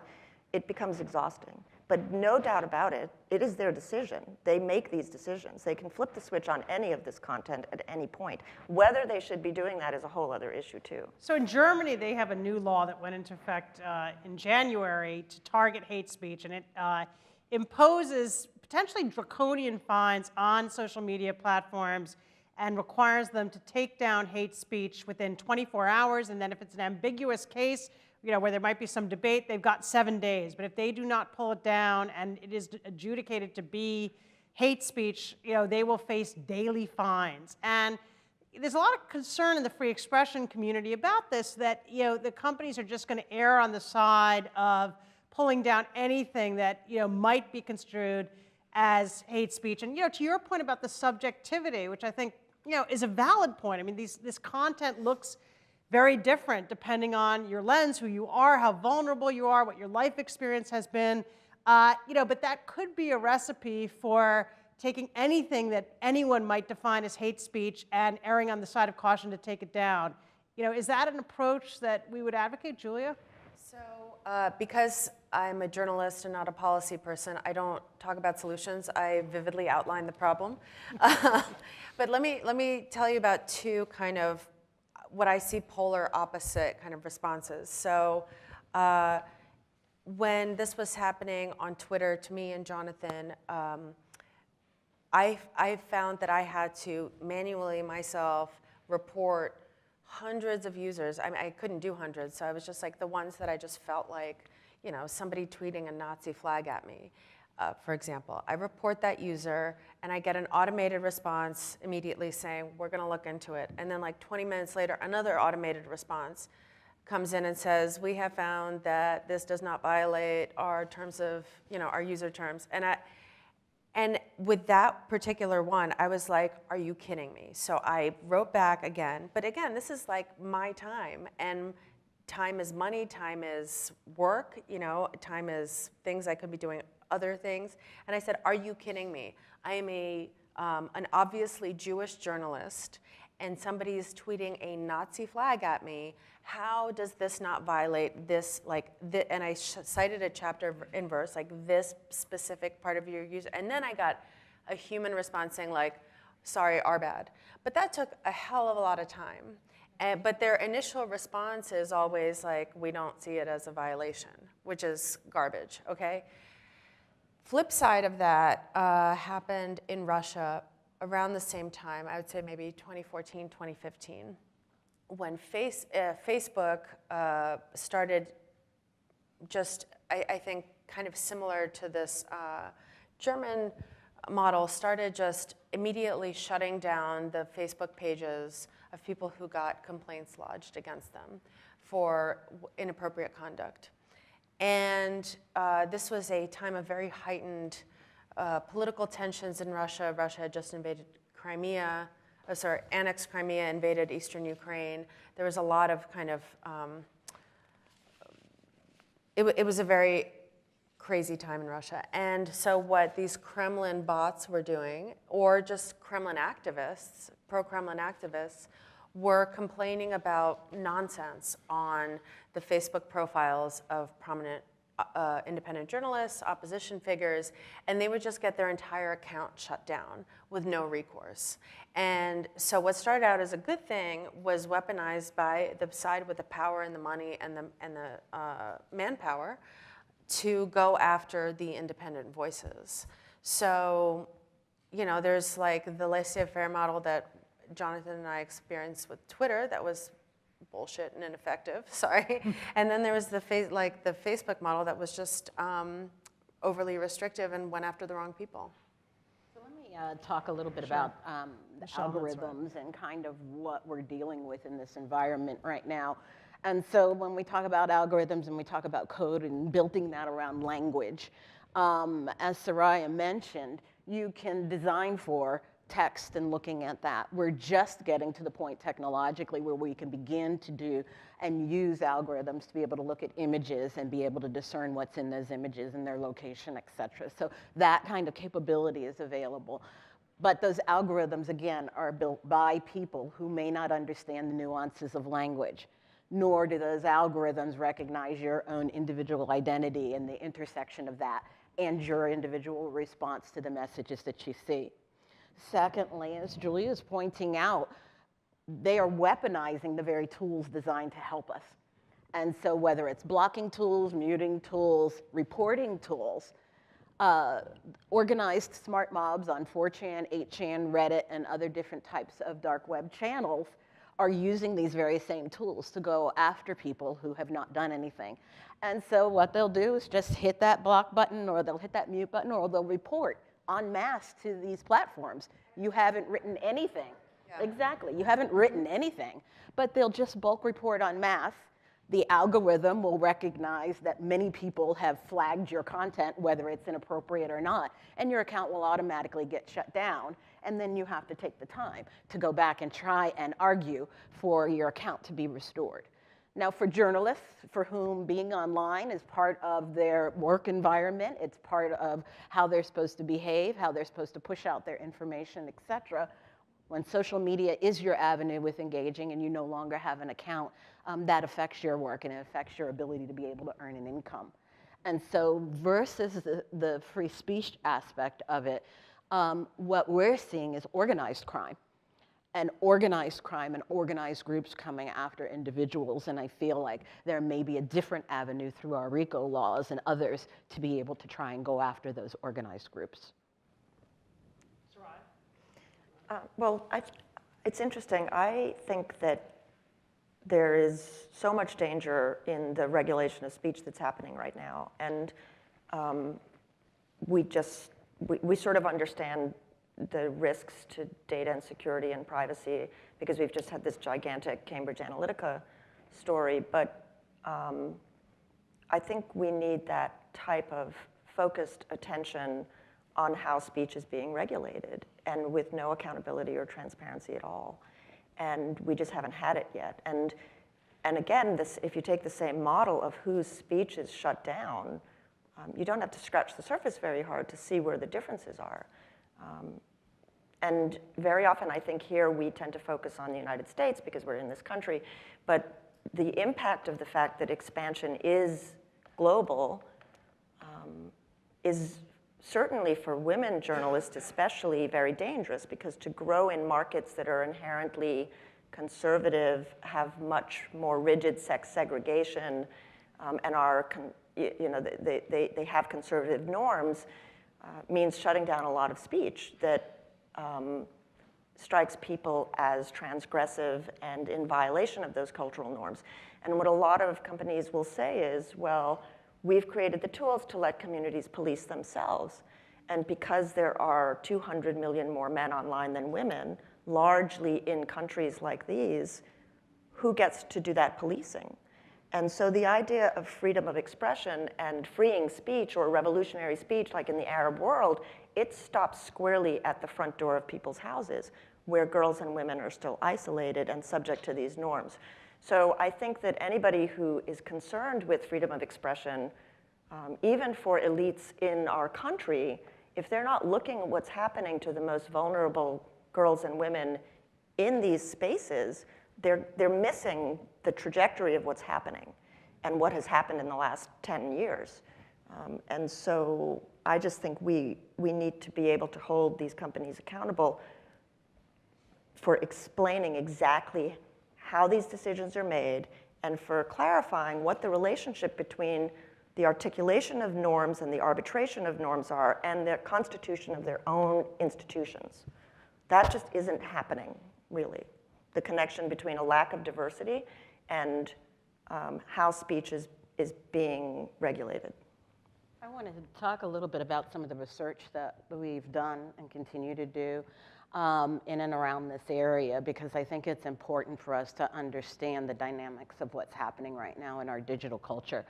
it becomes exhausting. But no doubt about it, it is their decision. They make these decisions. They can flip the switch on any of this content at any point. Whether they should be doing that is a whole other issue, too. So in Germany, they have a new law that went into effect in January to target hate speech, and it imposes potentially draconian fines on social media platforms and requires them to take down hate speech within 24 hours, and then if it's an ambiguous case, where there might be some debate, they've got 7 days. But if they do not pull it down and it is adjudicated to be hate speech, they will face daily fines. And there's a lot of concern in the free expression community about this, that the companies are just going to err on the side of pulling down anything that might be construed as hate speech. And to your point about the subjectivity, which I think is a valid point. I mean, this content looks very different depending on your lens, who you are, how vulnerable you are, what your life experience has been. But that could be a recipe for taking anything that anyone might define as hate speech and erring on the side of caution to take it down. Is that an approach that we would advocate, Julia? So because I'm a journalist and not a policy person, I don't talk about solutions. I vividly outline the problem. But let me tell you about two kind of what I see polar opposite kind of responses. So when this was happening on Twitter to me and Jonathan, I found that I had to manually myself report hundreds of users. I mean, I couldn't do hundreds, so I was just like the ones that I just felt like, somebody tweeting a Nazi flag at me. For example, I report that user and I get an automated response immediately saying, we're going to look into it. And then like 20 minutes later, another automated response comes in and says, we have found that this does not violate our terms of, our user terms. And with that particular one, I was like, are you kidding me? So I wrote back again. But again, this is like my time. And time is money, time is work, time is things I could be doing other things. And I said, are you kidding me? I am an obviously Jewish journalist, and somebody's tweeting a Nazi flag at me, how does this not violate this, and I cited a chapter and verse, like this specific part of your user, and then I got a human response saying like, sorry, our bad. But that took a hell of a lot of time. But their initial response is always like, we don't see it as a violation, which is garbage, okay? Flip side of that happened in Russia around the same time, I would say maybe 2014, 2015, when Facebook started just, I think, kind of similar to this German model, started just immediately shutting down the Facebook pages of people who got complaints lodged against them for inappropriate conduct. And this was a time of very heightened political tensions in Russia. Russia had just invaded Crimea, annexed Crimea, invaded eastern Ukraine. There was a lot of kind of, it was a very crazy time in Russia. And so what these Kremlin bots were doing, or just Kremlin activists, pro-Kremlin activists, were complaining about nonsense on the Facebook profiles of prominent independent journalists, opposition figures, and they would just get their entire account shut down with no recourse. And so what started out as a good thing was weaponized by the side with the power and the money and the manpower to go after the independent voices. So, you know, there's like the laissez-faire model that Jonathan and I experienced with Twitter that was bullshit and ineffective, sorry. And then there was the Facebook model that was just overly restrictive and went after the wrong people. So let me talk a little bit about the algorithms and kind of what we're dealing with in this environment right now. And so when we talk about algorithms and we talk about code and building that around language, as Soraya mentioned, you can design for text and looking at that. We're just getting to the point technologically where we can begin to do and use algorithms to be able to look at images and be able to discern what's in those images and their location, et cetera. So that kind of capability is available. But those algorithms, again, are built by people who may not understand the nuances of language, nor do those algorithms recognize your own individual identity and the intersection of that and your individual response to the messages that you see. Secondly, as Julia is pointing out, they are weaponizing the very tools designed to help us. And so whether it's blocking tools, muting tools, reporting tools, organized smart mobs on 4chan, 8chan, Reddit, and other different types of dark web channels are using these very same tools to go after people who have not done anything. And so what they'll do is just hit that block button, or they'll hit that mute button, or they'll report en masse to these platforms. You haven't written anything. Yeah. Exactly, you haven't written anything, but they'll just bulk report en masse. The algorithm will recognize that many people have flagged your content, whether it's inappropriate or not, and your account will automatically get shut down, and then you have to take the time to go back and try and argue for your account to be restored. Now, for journalists for whom being online is part of their work environment, it's part of how they're supposed to behave, how they're supposed to push out their information, et cetera, when social media is your avenue with engaging and you no longer have an account, that affects your work and it affects your ability to be able to earn an income. And so versus the free speech aspect of it, what we're seeing is organized crime. And organized crime and organized groups coming after individuals. And I feel like there may be a different avenue through our RICO laws and others to be able to try and go after those organized groups. Well, it's interesting. I think that there is so much danger in the regulation of speech that's happening right now. And we sort of understand the risks to data and security and privacy because we've just had this gigantic Cambridge Analytica story. But I think we need that type of focused attention on how speech is being regulated and with no accountability or transparency at all. And we just haven't had it yet. And again, if you take the same model of whose speech is shut down, you don't have to scratch the surface very hard to see where the differences are. And very often, I think here we tend to focus on the United States because we're in this country, but the impact of the fact that expansion is global is certainly for women journalists especially very dangerous, because to grow in markets that are inherently conservative, have much more rigid sex segregation, and are, they have conservative norms, means shutting down a lot of speech that strikes people as transgressive and in violation of those cultural norms. And what a lot of companies will say is, well, we've created the tools to let communities police themselves. And because there are 200 million more men online than women, largely in countries like these, who gets to do that policing? And so the idea of freedom of expression and freeing speech or revolutionary speech, like in the Arab world, it stops squarely at the front door of people's houses, where girls and women are still isolated and subject to these norms. So I think that anybody who is concerned with freedom of expression, even for elites in our country, if they're not looking at what's happening to the most vulnerable girls and women in these spaces, they're missing the trajectory of what's happening and what has happened in the last 10 years. And so I just think we need to be able to hold these companies accountable for explaining exactly how these decisions are made, and for clarifying what the relationship between the articulation of norms and the arbitration of norms are, and the constitution of their own institutions. That just isn't happening, really. The connection between a lack of diversity and how speech is being regulated. I wanted to talk a little bit about some of the research that we've done and continue to do in and around this area, because I think it's important for us to understand the dynamics of what's happening right now in our digital culture.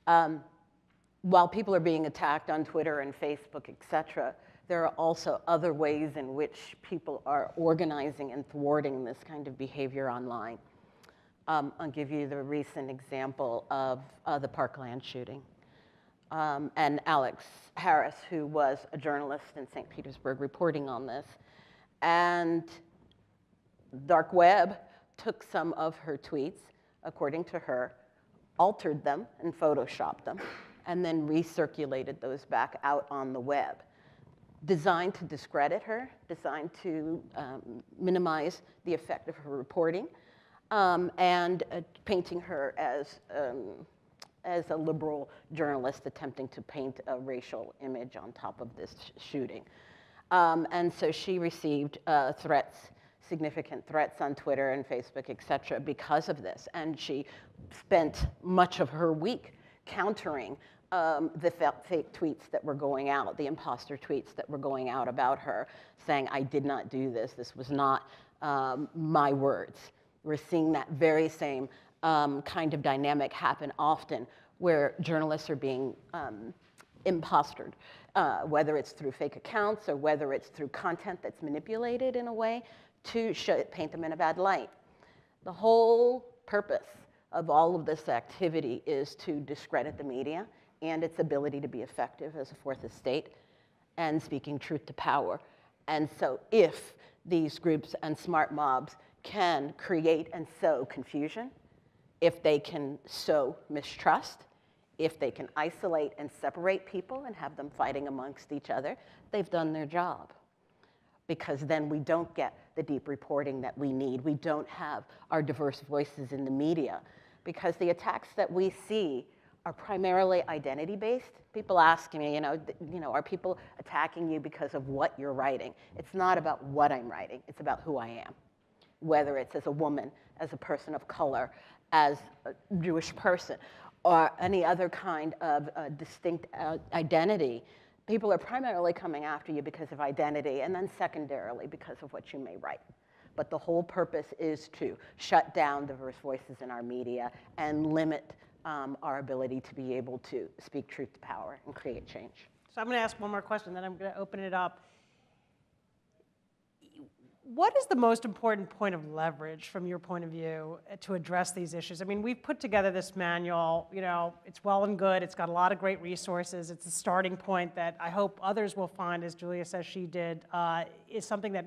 While people are being attacked on Twitter and Facebook, et cetera, there are also other ways in which people are organizing and thwarting this kind of behavior online. I'll give you the recent example of the Parkland shooting. And Alex Harris, who was a journalist in St. Petersburg reporting on this. And dark web took some of her tweets, according to her, altered them and photoshopped them, and then recirculated those back out on the web, designed to discredit her, designed to minimize the effect of her reporting, and painting her as a liberal journalist attempting to paint a racial image on top of this shooting. And so she received threats, significant threats on Twitter and Facebook, et cetera, because of this. And she spent much of her week countering the fake tweets that were going out, the imposter tweets that were going out about her, saying, I did not do this, this was not my words. We're seeing that very same kind of dynamic happen often, where journalists are being impostered, whether it's through fake accounts or whether it's through content that's manipulated in a way to paint them in a bad light. The whole purpose of all of this activity is to discredit the media and its ability to be effective as a fourth estate and speaking truth to power. And so if these groups and smart mobs can create and sow confusion, if they can sow mistrust, if they can isolate and separate people and have them fighting amongst each other, they've done their job. Because then we don't get the deep reporting that we need. We don't have our diverse voices in the media. Because the attacks that we see are primarily identity-based. People ask me, are people attacking you because of what you're writing? It's not about what I'm writing. It's about who I am. Whether it's as a woman, as a person of color, as a Jewish person, or any other kind of distinct identity. People are primarily coming after you because of identity, and then secondarily because of what you may write. But the whole purpose is to shut down diverse voices in our media and limit our ability to be able to speak truth to power and create change. So I'm going to ask one more question, then I'm going to open it up. what is the most important point of leverage from your point of view to address these issues? I mean, we've put together this manual, you know, it's well and good, it's got a lot of great resources, it's a starting point that I hope others will find, as Julia says she did, is something that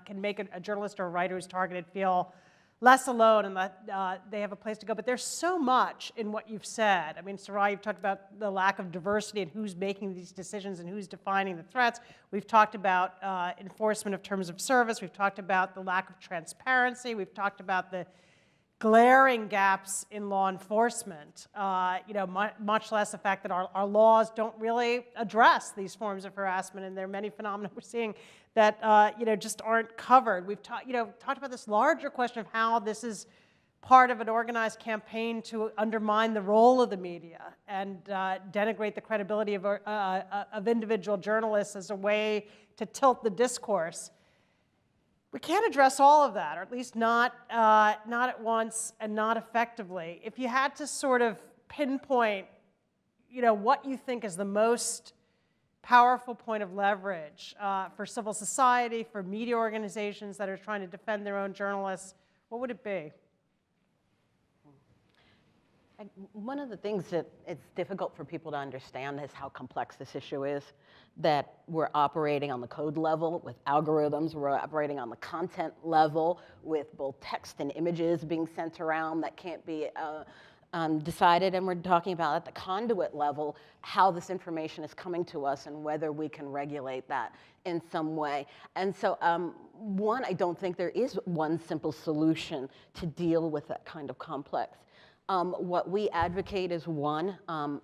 can make a journalist or a writer who's targeted feel less alone and that they have a place to go. But there's so much in what you've said. I mean, Soraya, you've talked about the lack of diversity and who's making these decisions and who's defining the threats. We've talked about enforcement of terms of service. We've talked about the lack of transparency. We've talked about the glaring gaps in law enforcement, you know, much less the fact that our laws don't really address these forms of harassment, and there are many phenomena we're seeing that you know, just aren't covered. We've talked about this larger question of how this is part of an organized campaign to undermine the role of the media and denigrate the credibility of individual journalists as a way to tilt the discourse. We can't address all of that, or at least not at once and not effectively. If you had to sort of pinpoint, you know, what you think is the most powerful point of leverage for civil society, for media organizations that are trying to defend their own journalists, what would it be? One of the things that it's difficult for people to understand is how complex this issue is, that we're operating on the code level with algorithms, we're operating on the content level with both text and images being sent around that can't be decided, and we're talking about at the conduit level how this information is coming to us and whether we can regulate that in some way. And so one, I don't think there is one simple solution to deal with that kind of complex. What we advocate is one,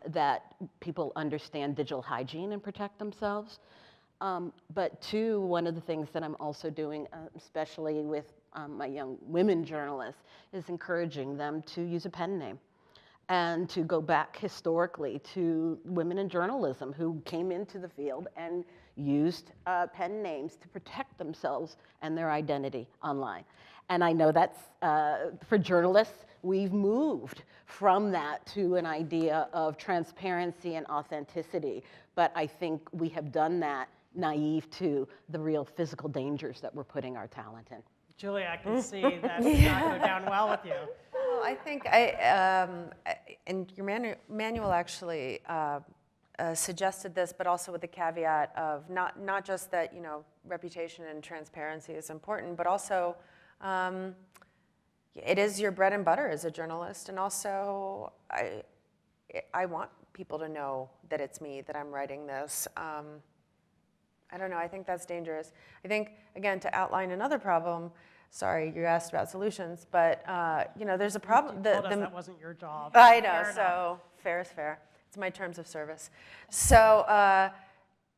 that people understand digital hygiene and protect themselves. But two, one of the things that I'm also doing, especially with my young women journalists, is encouraging them to use a pen name and to go back historically to women in journalism who came into the field and used pen names to protect themselves and their identity online. And I know that's, for journalists, we've moved from that to an idea of transparency and authenticity. But I think we have done that naive to the real physical dangers that we're putting our talent in. Julia, I can see that does not go down well with you. Well, I think and your manual actually suggested this, but also with the caveat of not just that, you know, reputation and transparency is important, but also it is your bread and butter as a journalist, and also I want people to know that it's me, that I'm writing this. I don't know, I think that's dangerous. I think, again, to outline another problem, sorry, you asked about solutions, but you know, there's a problem. You told us that wasn't your job. I know, so fair is fair. It's my terms of service. So,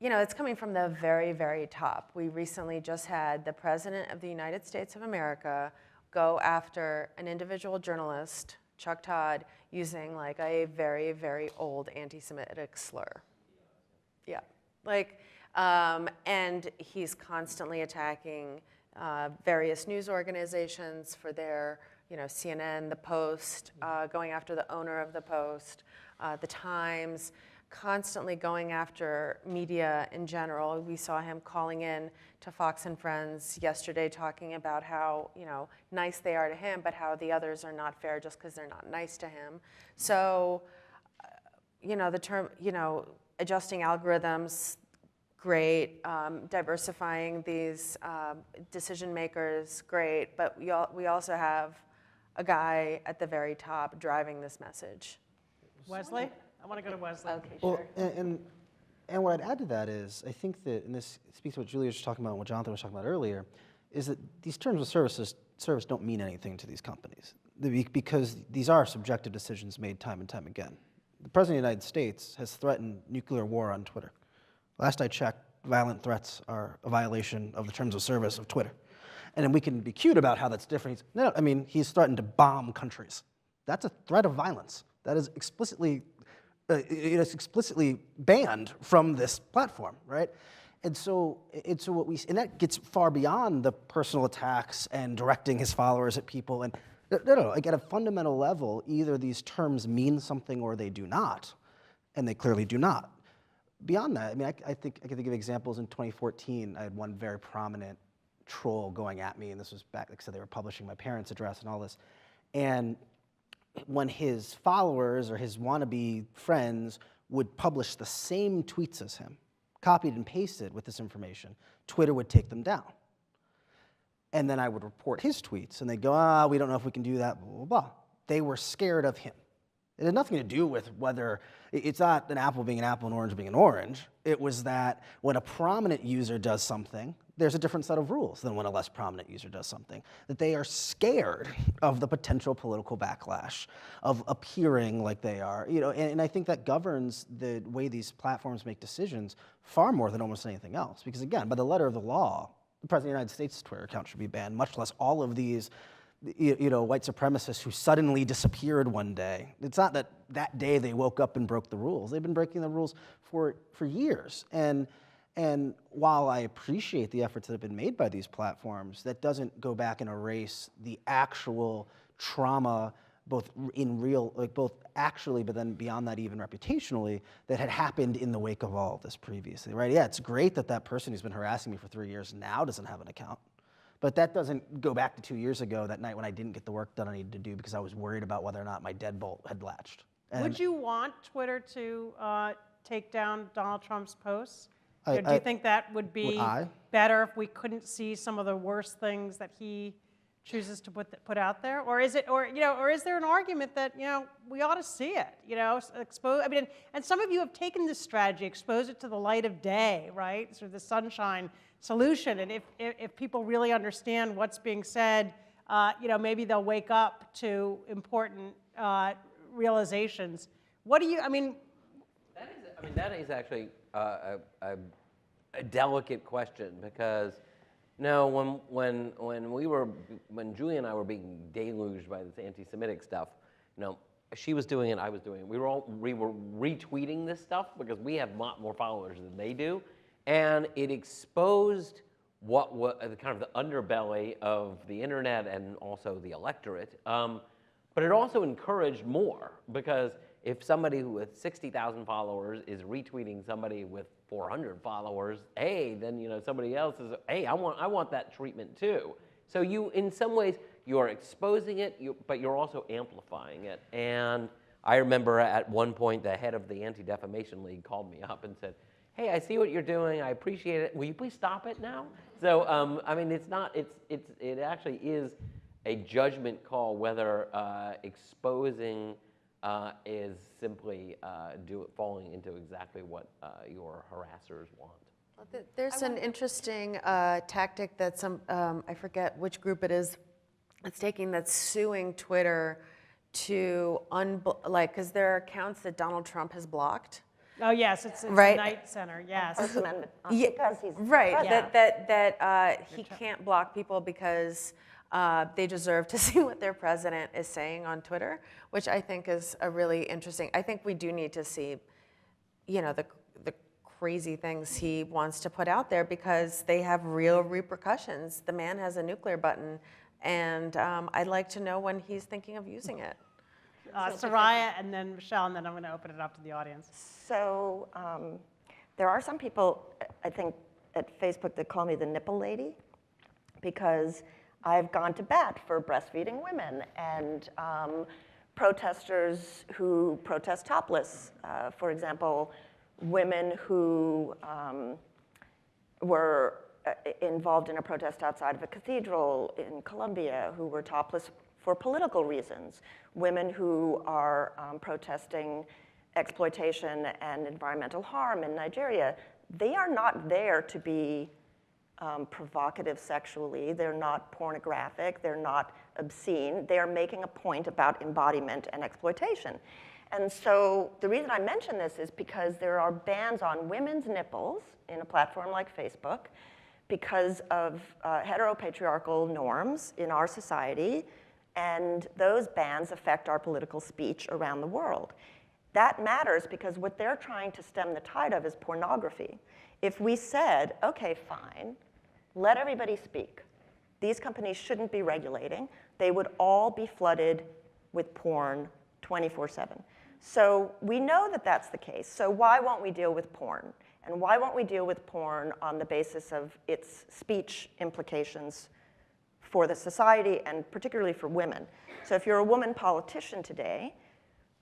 you know, it's coming from the very, very top. We recently just had the President of the United States of America go after an individual journalist, Chuck Todd, using like a very, very old anti-Semitic slur. Yeah, like, and he's constantly attacking various news organizations for their, you know, CNN, The Post, going after the owner of The Post, The Times, constantly going after media in general. We saw him calling in to Fox and Friends yesterday talking about how, you know, nice they are to him, but how the others are not fair just because they're not nice to him. So, you know, the term, you know, adjusting algorithms, great. Diversifying these decision makers, great. But we also have a guy at the very top driving this message. Wesley? I want to go to Wesley. Okay, sure. Well, and what I'd add to that is, I think that, and this speaks to what Julia was talking about and what Jonathan was talking about earlier, is that these terms of service don't mean anything to these companies, because these are subjective decisions made time and time again. The President of the United States has threatened nuclear war on Twitter. Last I checked, violent threats are a violation of the terms of service of Twitter. And then we can be cute about how that's different. No, I mean, he's threatened to bomb countries. That's a threat of violence. That is explicitly banned from this platform, right? And so what we, and that gets far beyond the personal attacks and directing his followers at people. And no, like at a fundamental level, either these terms mean something or they do not, and they clearly do not. Beyond that, I mean, I think I can think of examples in 2014. I had one very prominent troll going at me, and this was back, like I said, they were publishing my parents' address and all this. And when his followers or his wannabe friends would publish the same tweets as him, copied and pasted with this information, Twitter would take them down. And then I would report his tweets, and they'd go, we don't know if we can do that, blah, blah, blah. They were scared of him. It had nothing to do with whether, it's not an apple being an apple and orange being an orange. It was that when a prominent user does something, there's a different set of rules than when a less prominent user does something. That they are scared of the potential political backlash, of appearing like they are. And I think that governs the way these platforms make decisions far more than almost anything else. Because again, by the letter of the law, the President of the United States' Twitter account should be banned, much less all of these white supremacists who suddenly disappeared one day. It's not that that day they woke up and broke the rules. They've been breaking the rules for years. And while I appreciate the efforts that have been made by these platforms, that doesn't go back and erase the actual trauma, both actually, but then beyond that even reputationally, that had happened in the wake of all of this previously, right? Yeah, it's great that that person who's been harassing me for 3 years now doesn't have an account. But that doesn't go back to 2 years ago, that night when I didn't get the work done I needed to do because I was worried about whether or not my deadbolt had latched. Would you want Twitter to take down Donald Trump's posts? Do you think that would be better if we couldn't see some of the worst things that he chooses to put out there? Or is there an argument that we ought to see it? Expose. I mean, and some of you have taken this strategy, expose it to the light of day, right? Sort of the sunshine solution. And if people really understand what's being said, maybe they'll wake up to important realizations. What do you? I mean, that is actually a delicate question, because when Julie and I were being deluged by this anti-Semitic stuff, she was doing it, I was doing it. We were retweeting this stuff because we have a lot more followers than they do, and it exposed what was kind of the underbelly of the internet and also the electorate. But it also encouraged more, because if somebody with 60,000 followers is retweeting somebody with 400 followers, hey, then somebody else is, hey, I want that treatment too. So in some ways, you're exposing it, but you're also amplifying it. And I remember at one point, the head of the Anti-Defamation League called me up and said, hey, I see what you're doing, I appreciate it, will you please stop it now? So, it actually is a judgment call whether exposing is simply falling into exactly what your harassers want. There's an interesting tactic that I forget which group it is, that's suing Twitter to because there are accounts that Donald Trump has blocked. Oh yes, it's right? the Knight Center. Yes. First Amendment, because he's right. president. That he can't block people because they deserve to see what their president is saying on Twitter, which I think is a really interesting. I think we do need to see, the crazy things he wants to put out there, because they have real repercussions. The man has a nuclear button, and I'd like to know when he's thinking of using it. Soraya, and then Michelle, and then I'm going to open it up to the audience. So there are some people, I think, at Facebook that call me the nipple lady, because I've gone to bat for breastfeeding women and protesters who protest topless. For example, women who were involved in a protest outside of a cathedral in Colombia who were topless for political reasons. Women who are protesting exploitation and environmental harm in Nigeria. They are not there to be provocative sexually, they're not pornographic, they're not obscene, they are making a point about embodiment and exploitation. And so the reason I mention this is because there are bans on women's nipples in a platform like Facebook because of heteropatriarchal norms in our society, and those bans affect our political speech around the world. That matters because what they're trying to stem the tide of is pornography. If we said, okay, fine, let everybody speak. These companies shouldn't be regulating. They would all be flooded with porn 24/7. So we know that that's the case. So why won't we deal with porn? And why won't we deal with porn on the basis of its speech implications for the society and particularly for women? So if you're a woman politician today,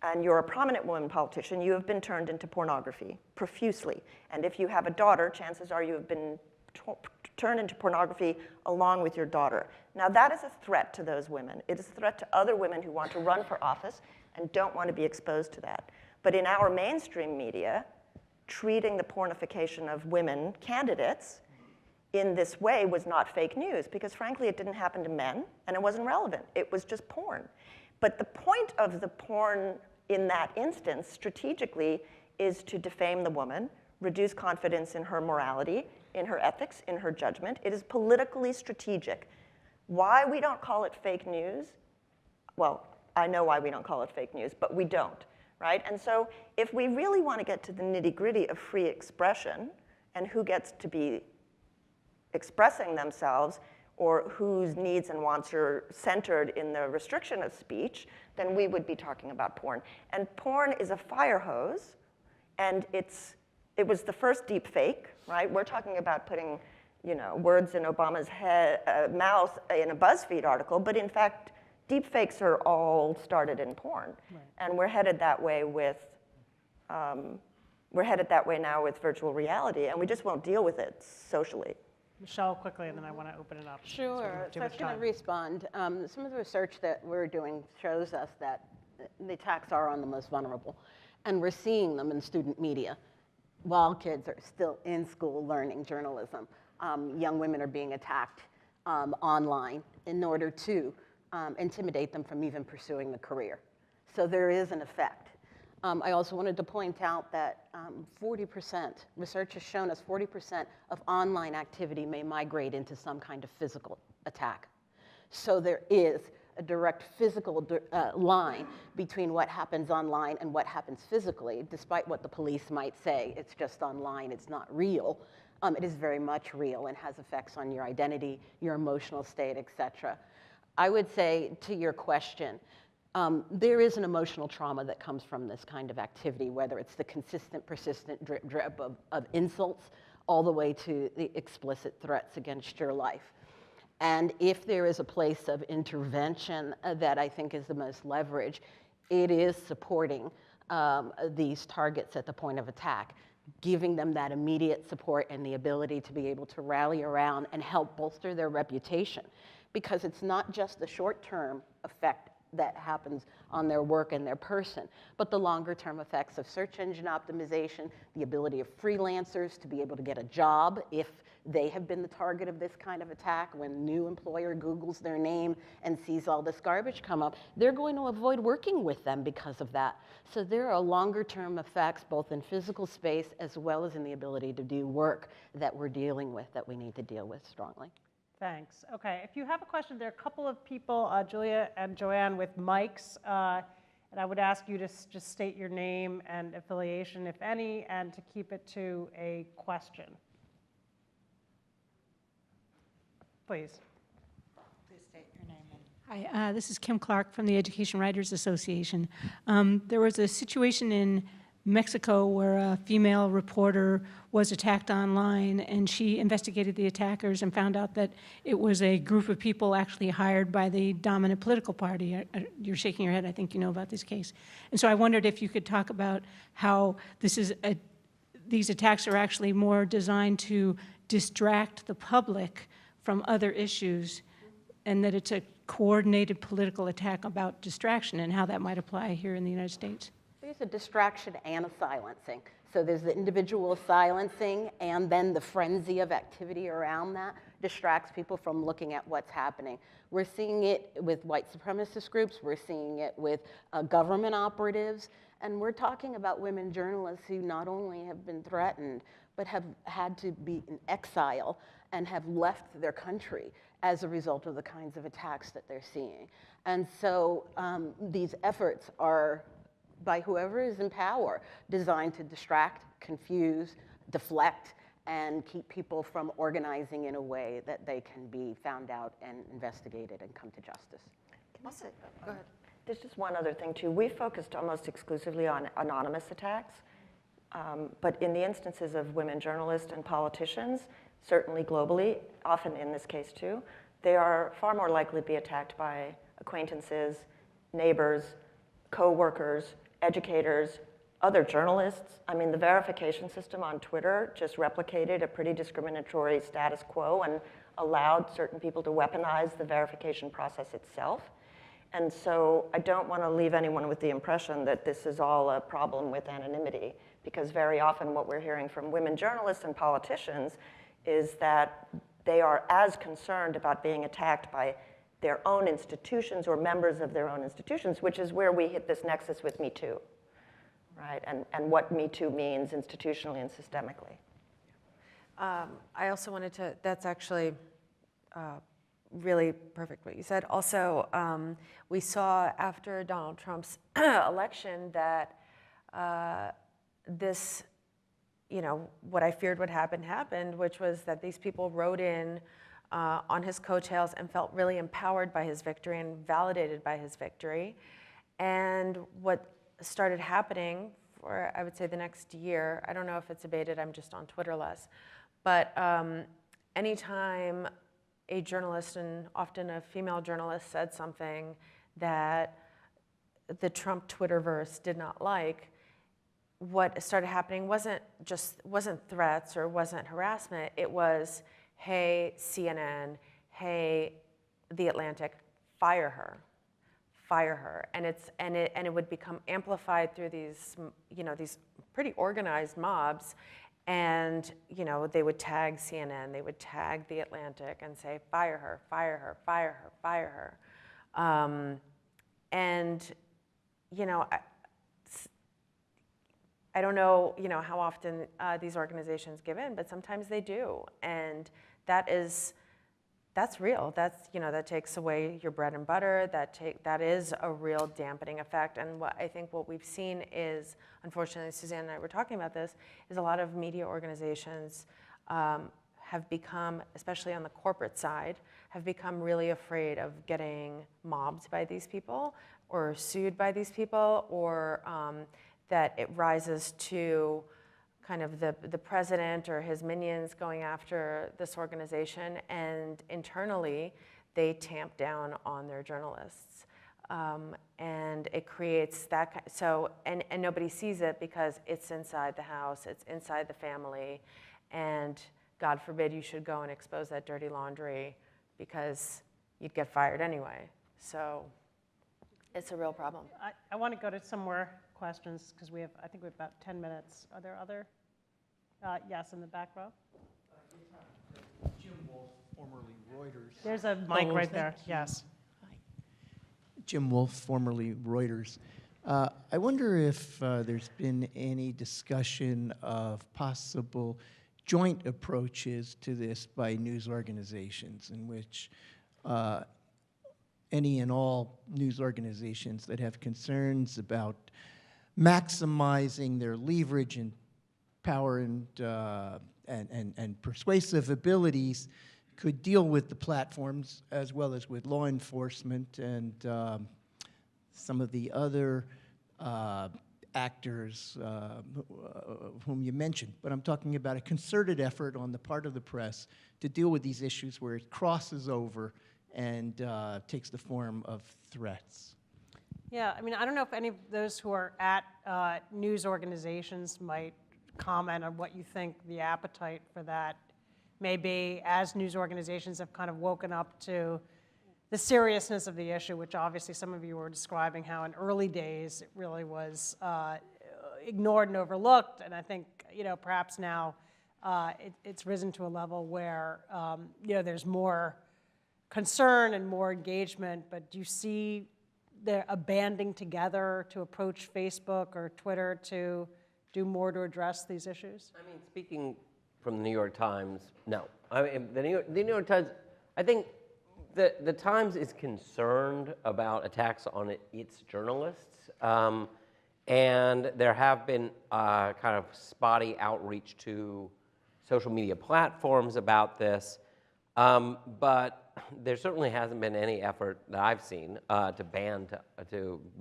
and you're a prominent woman politician, you have been turned into pornography profusely. And if you have a daughter, chances are you have been turned into pornography along with your daughter. Now that is a threat to those women. It is a threat to other women who want to run for office and don't want to be exposed to that. But in our mainstream media, treating the pornification of women candidates in this way was not fake news, because frankly it didn't happen to men and it wasn't relevant. It was just porn. But the point of the porn in that instance, strategically, is to defame the woman, reduce confidence in her morality, in her ethics, in her judgment. It is politically strategic. Why we don't call it fake news? Well, I know why we don't call it fake news, but we don't, right? And so if we really want to get to the nitty-gritty of free expression and who gets to be expressing themselves or whose needs and wants are centered in the restriction of speech, then we would be talking about porn. And porn is a fire hose, and it was the first deep fake, right? We're talking about putting, words in Obama's mouth in a BuzzFeed article, but in fact, deep fakes are all started in porn. Right. And we're headed that way now with virtual reality, and we just won't deal with it socially. Michelle, quickly, and then I want to open it up. Sure. So I was going to respond. Some of the research that we're doing shows us that the attacks are on the most vulnerable, and we're seeing them in student media. While kids are still in school learning journalism, young women are being attacked online in order to intimidate them from even pursuing the career. So there is an effect. I also wanted to point out that 40%, research has shown us 40% of online activity may migrate into some kind of physical attack. So there is a direct physical line between what happens online and what happens physically, despite what the police might say. It's just online, it's not real. It is very much real and has effects on your identity, your emotional state, et cetera. I would say to your question, there is an emotional trauma that comes from this kind of activity, whether it's the consistent, persistent drip of insults all the way to the explicit threats against your life. And if there is a place of intervention that I think is the most leverage, it is supporting these targets at the point of attack, giving them that immediate support and the ability to be able to rally around and help bolster their reputation. Because it's not just the short-term effect that happens on their work and their person, but the longer term effects of search engine optimization, the ability of freelancers to be able to get a job if they have been the target of this kind of attack. When a new employer Googles their name and sees all this garbage come up, they're going to avoid working with them because of that. So there are longer term effects both in physical space as well as in the ability to do work that we're dealing with, that we need to deal with strongly. Thanks. Okay, if you have a question, there are a couple of people, Julia and Joanne, with mics, and I would ask you to just state your name and affiliation, if any, and to keep it to a question. Please. Please state your name. Hi, this is Kim Clark from the Education Writers Association. There was a situation in Mexico where a female reporter was attacked online, and she investigated the attackers and found out that it was a group of people actually hired by the dominant political party. You're shaking your head, I think you know about this case. And so I wondered if you could talk about how these attacks are actually more designed to distract the public from other issues, and that it's a coordinated political attack about distraction, and how that might apply here in the United States. There's a distraction and a silencing. So there's the individual silencing, and then the frenzy of activity around that distracts people from looking at what's happening. We're seeing it with white supremacist groups, we're seeing it with government operatives, and we're talking about women journalists who not only have been threatened, but have had to be in exile and have left their country as a result of the kinds of attacks that they're seeing. And so these efforts are, by whoever is in power, designed to distract, confuse, deflect, and keep people from organizing in a way that they can be found out and investigated and come to justice. There's just one other thing too. We focused almost exclusively on anonymous attacks. But in the instances of women journalists and politicians, certainly globally, often in this case too, they are far more likely to be attacked by acquaintances, neighbors, co-workers, educators, other journalists. I mean, the verification system on Twitter just replicated a pretty discriminatory status quo and allowed certain people to weaponize the verification process itself. And so I don't want to leave anyone with the impression that this is all a problem with anonymity, because very often what we're hearing from women journalists and politicians is that they are as concerned about being attacked by their own institutions or members of their own institutions, which is where we hit this nexus with Me Too, right? And what Me Too means institutionally and systemically. I also wanted to, that's actually really perfect what you said. Also, we saw after Donald Trump's election that this, what I feared would happen happened, which was that these people rode in on his coattails and felt really empowered by his victory and validated by his victory. And what started happening for, I would say, the next year, I don't know if it's abated, I'm just on Twitter less, but anytime a journalist, and often a female journalist, said something that the Trump Twitterverse did not like, what started happening wasn't threats or wasn't harassment. It was, hey, CNN, hey, The Atlantic, fire her, and it would become amplified through these these pretty organized mobs, and they would tag CNN, they would tag The Atlantic, and say fire her, fire her, fire her, fire her, and I don't know, how often these organizations give in, but sometimes they do, and that's real. That takes away your bread and butter. That is a real dampening effect. And I think what we've seen is, unfortunately, Suzanne and I were talking about this, is a lot of media organizations have become, especially on the corporate side, have become really afraid of getting mobbed by these people or sued by these people, or that it rises to kind of the president or his minions going after this organization, and internally they tamp down on their journalists. And it creates that, and nobody sees it because it's inside the house, it's inside the family, and God forbid you should go and expose that dirty laundry because you'd get fired anyway. So it's a real problem. I want to go to some more questions because I think we have about 10 minutes. Are there other? Yes, in the back row. Jim Wolf, formerly Reuters. There's a mic right there. Yes. Hi. Jim Wolf, formerly Reuters. I wonder if there's been any discussion of possible joint approaches to this by news organizations, in which any and all news organizations that have concerns about maximizing their leverage and power and persuasive abilities could deal with the platforms as well as with law enforcement and some of the other actors whom you mentioned. But I'm talking about a concerted effort on the part of the press to deal with these issues where it crosses over and takes the form of threats. Yeah, I mean, I don't know if any of those who are at news organizations might comment on what you think the appetite for that may be, as news organizations have kind of woken up to the seriousness of the issue, which obviously some of you were describing how in early days it really was ignored and overlooked, and I think perhaps now it's risen to a level where there's more concern and more engagement. But do you see a banding together to approach Facebook or Twitter to do more to address these issues? I mean, speaking from the New York Times, no. I mean, the New York Times, I think the Times is concerned about attacks on its journalists, and there have been kind of spotty outreach to social media platforms about this, but there certainly hasn't been any effort that I've seen to ban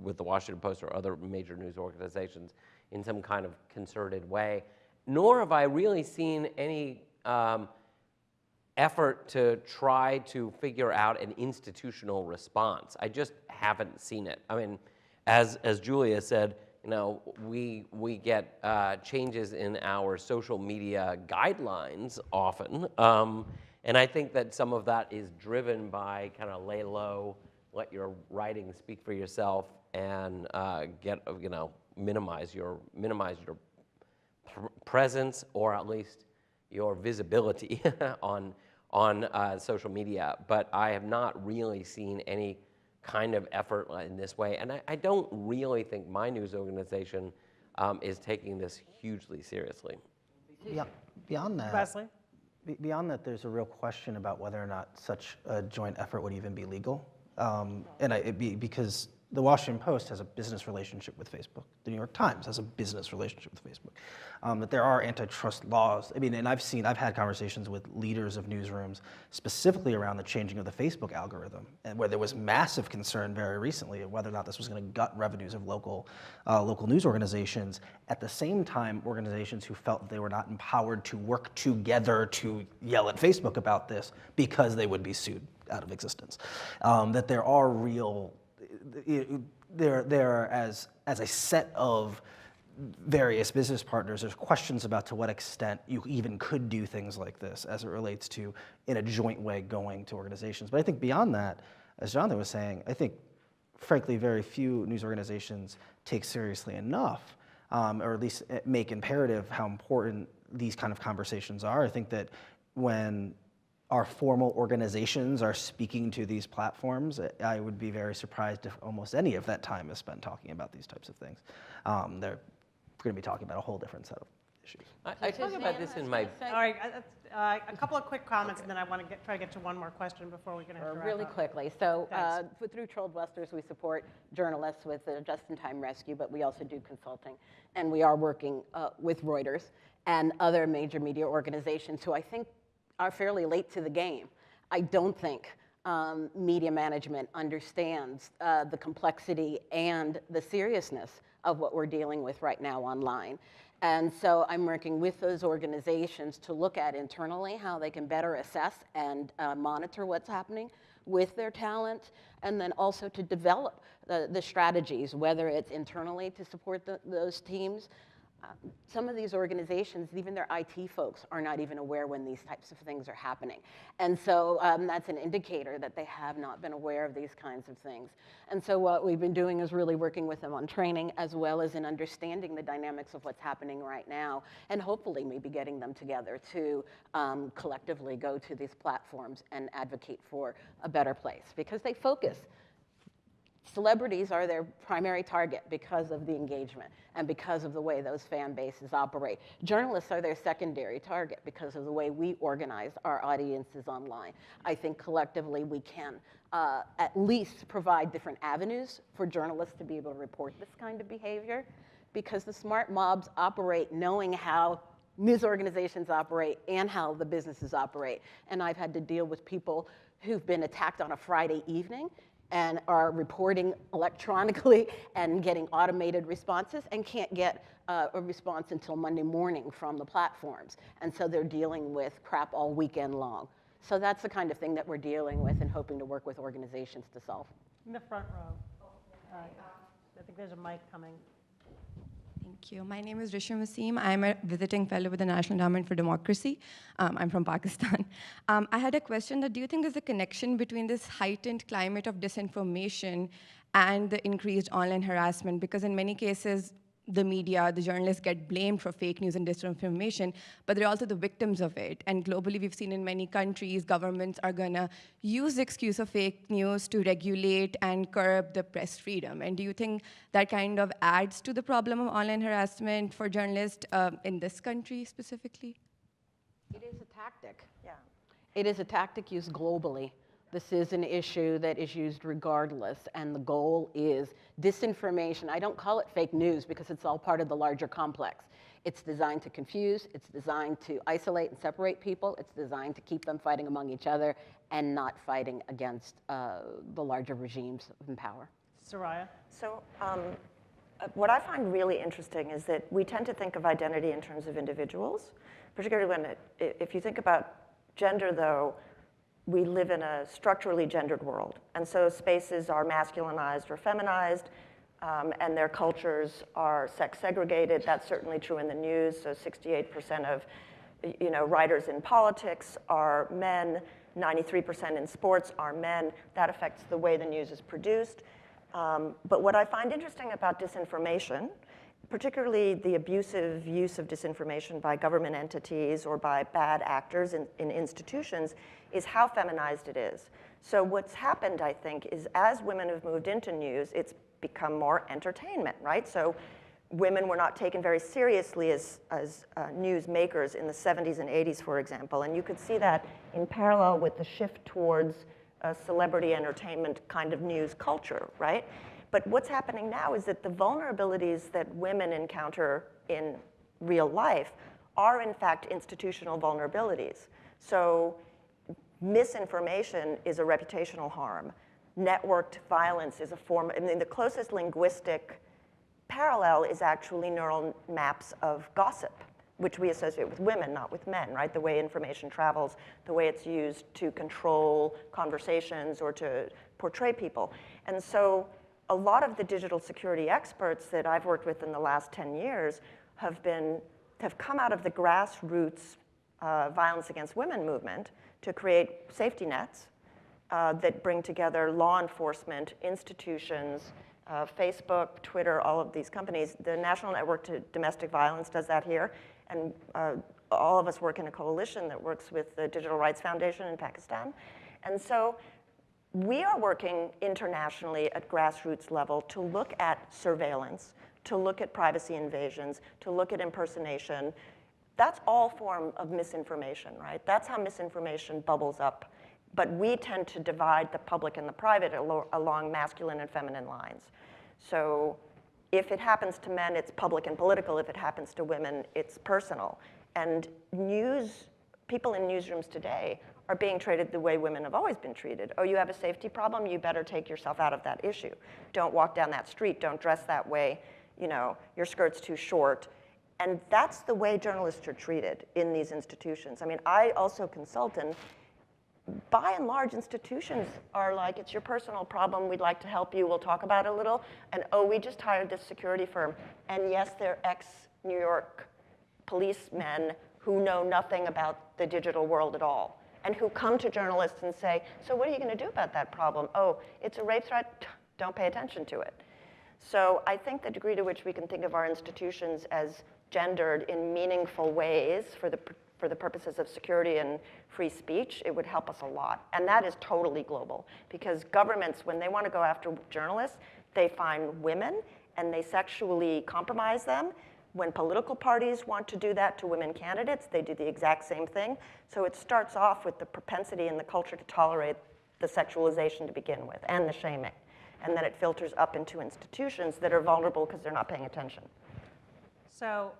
with the Washington Post or other major news organizations in some kind of concerted way. Nor have I really seen any effort to try to figure out an institutional response. I just haven't seen it. I mean, as Julia said, we get changes in our social media guidelines often, and I think that some of that is driven by kind of lay low, let your writing speak for yourself, and minimize your presence, or at least your visibility on social media. But I have not really seen any kind of effort in this way, and I don't really think my news organization is taking this hugely seriously. Beyond that, Wesley? beyond that, there's a real question about whether or not such a joint effort would even be legal. Because the Washington Post has a business relationship with Facebook. The New York Times has a business relationship with Facebook. That there are antitrust laws. I mean, and I've had conversations with leaders of newsrooms specifically around the changing of the Facebook algorithm, and where there was massive concern very recently of whether or not this was going to gut revenues of local news organizations. At the same time, organizations who felt they were not empowered to work together to yell at Facebook about this because they would be sued out of existence. That there are real, there are as a set of various business partners, there's questions about to what extent you even could do things like this as it relates to, in a joint way, going to organizations. But I think beyond that, as Jonathan was saying, I think, frankly, very few news organizations take seriously enough, or at least make imperative how important these kind of conversations are. I think that when our formal organizations are speaking to these platforms, I would be very surprised if almost any of that time is spent talking about these types of things. They're going to be talking about a whole different set of issues. I talk about this in my... All right, a couple of quick comments, and then I want to try to get to one more question before we're going to have to wrap Really up. quickly. So Thanks. through Trollbusters, we support journalists with just-in-time rescue, but we also do consulting. And we are working with Reuters and other major media organizations who I think are fairly late to the game. I don't think media management understands the complexity and the seriousness of what we're dealing with right now online. And so I'm working with those organizations to look at internally how they can better assess and monitor what's happening with their talent, and then also to develop the strategies, whether it's internally to support those teams. Some of these organizations, even their IT folks, are not even aware when these types of things are happening. And so that's an indicator that they have not been aware of these kinds of things. And so what we've been doing is really working with them on training, as well as in understanding the dynamics of what's happening right now, and hopefully maybe getting them together to collectively go to these platforms and advocate for a better place, because they focus. Celebrities are their primary target because of the engagement and because of the way those fan bases operate. Journalists are their secondary target because of the way we organize our audiences online. I think collectively we can at least provide different avenues for journalists to be able to report this kind of behavior, because the smart mobs operate knowing how news organizations operate and how the businesses operate. And I've had to deal with people who've been attacked on a Friday evening and are reporting electronically and getting automated responses and can't get a response until Monday morning from the platforms. And so they're dealing with crap all weekend long. So that's the kind of thing that we're dealing with and hoping to work with organizations to solve. In the front row. I think there's a mic coming. Thank you. My name is Risham Wasim. I'm a visiting fellow with the National Endowment for Democracy. I'm from Pakistan. I had a question that, do you think there's a connection between this heightened climate of disinformation and the increased online harassment? Because in many cases, the media, the journalists get blamed for fake news and disinformation, but they're also the victims of it. And globally, we've seen in many countries, governments are gonna use the excuse of fake news to regulate and curb the press freedom. And do you think that kind of adds to the problem of online harassment for journalists in this country specifically? It is a tactic. Yeah. It is a tactic used globally. This is an issue that is used regardless, and the goal is disinformation. I don't call it fake news because it's all part of the larger complex. It's designed to confuse, it's designed to isolate and separate people, it's designed to keep them fighting among each other and not fighting against the larger regimes in power. Soraya? So what I find really interesting is that we tend to think of identity in terms of individuals, particularly when if you think about gender, though, we live in a structurally gendered world. And so spaces are masculinized or feminized, and their cultures are sex segregated. That's certainly true in the news. So 68% of writers in politics are men, 93% in sports are men. That affects the way the news is produced. But what I find interesting about disinformation, particularly the abusive use of disinformation by government entities or by bad actors in institutions, is how feminized it is. So what's happened, I think, is as women have moved into news, it's become more entertainment, right? So women were not taken very seriously as news makers in the 70s and 80s, for example. And you could see that in parallel with the shift towards a celebrity entertainment kind of news culture, right? But what's happening now is that the vulnerabilities that women encounter in real life are in fact institutional vulnerabilities. So misinformation is a reputational harm. Networked violence is a form, I mean, the closest linguistic parallel is actually neural maps of gossip, which we associate with women, not with men, right? The way information travels, the way it's used to control conversations or to portray people. And so a lot of the digital security experts that I've worked with in the last 10 years have come out of the grassroots violence against women movement to create safety nets that bring together law enforcement, institutions, Facebook, Twitter, all of these companies. The National Network to Domestic Violence does that here. And all of us work in a coalition that works with the Digital Rights Foundation in Pakistan. And so we are working internationally at grassroots level to look at surveillance, to look at privacy invasions, to look at impersonation. That's all form of misinformation, right? That's how misinformation bubbles up. But we tend to divide the public and the private along masculine and feminine lines. So if it happens to men, it's public and political. If it happens to women, it's personal. And people in newsrooms today are being treated the way women have always been treated. Oh, you have a safety problem? You better take yourself out of that issue. Don't walk down that street. Don't dress that way. Your skirt's too short. And that's the way journalists are treated in these institutions. I mean, I also consult, and by and large, institutions are like, it's your personal problem, we'd like to help you, we'll talk about it a little. And oh, we just hired this security firm. And yes, they're ex-New York policemen who know nothing about the digital world at all, and who come to journalists and say, so what are you going to do about that problem? Oh, it's a rape threat? Don't pay attention to it. So I think the degree to which we can think of our institutions as gendered in meaningful ways for the purposes of security and free speech, it would help us a lot. And that is totally global, because governments, when they want to go after journalists, they find women and they sexually compromise them. When political parties want to do that to women candidates, they do the exact same thing. So it starts off with the propensity in the culture to tolerate the sexualization to begin with, and the shaming. And then it filters up into institutions that are vulnerable because they're not paying attention. So,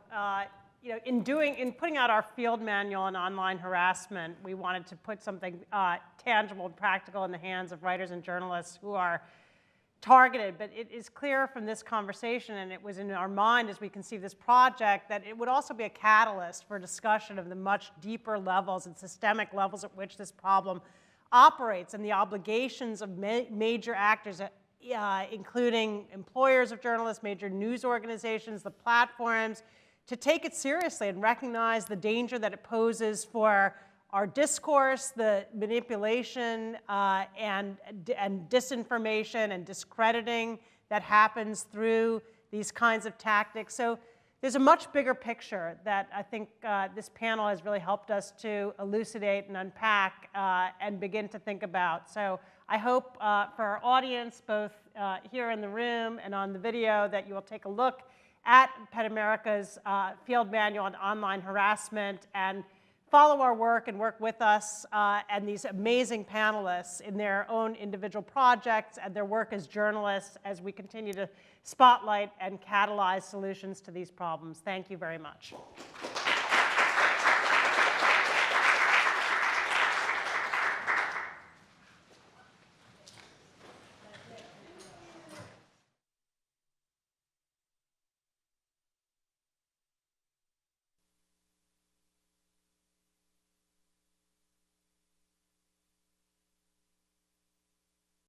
in putting out our field manual on online harassment, we wanted to put something tangible and practical in the hands of writers and journalists who are targeted. But it is clear from this conversation, and it was in our mind as we conceived this project, that it would also be a catalyst for discussion of the much deeper levels and systemic levels at which this problem operates, and the obligations of major actors, including employers of journalists, major news organizations, the platforms, to take it seriously and recognize the danger that it poses for our discourse, the manipulation and disinformation and discrediting that happens through these kinds of tactics. So there's a much bigger picture that I think this panel has really helped us to elucidate and unpack and begin to think about. So I hope for our audience, both here in the room and on the video, that you will take a look at PEN America's field manual on online harassment and follow our work and work with us and these amazing panelists in their own individual projects and their work as journalists as we continue to spotlight and catalyze solutions to these problems. Thank you very much.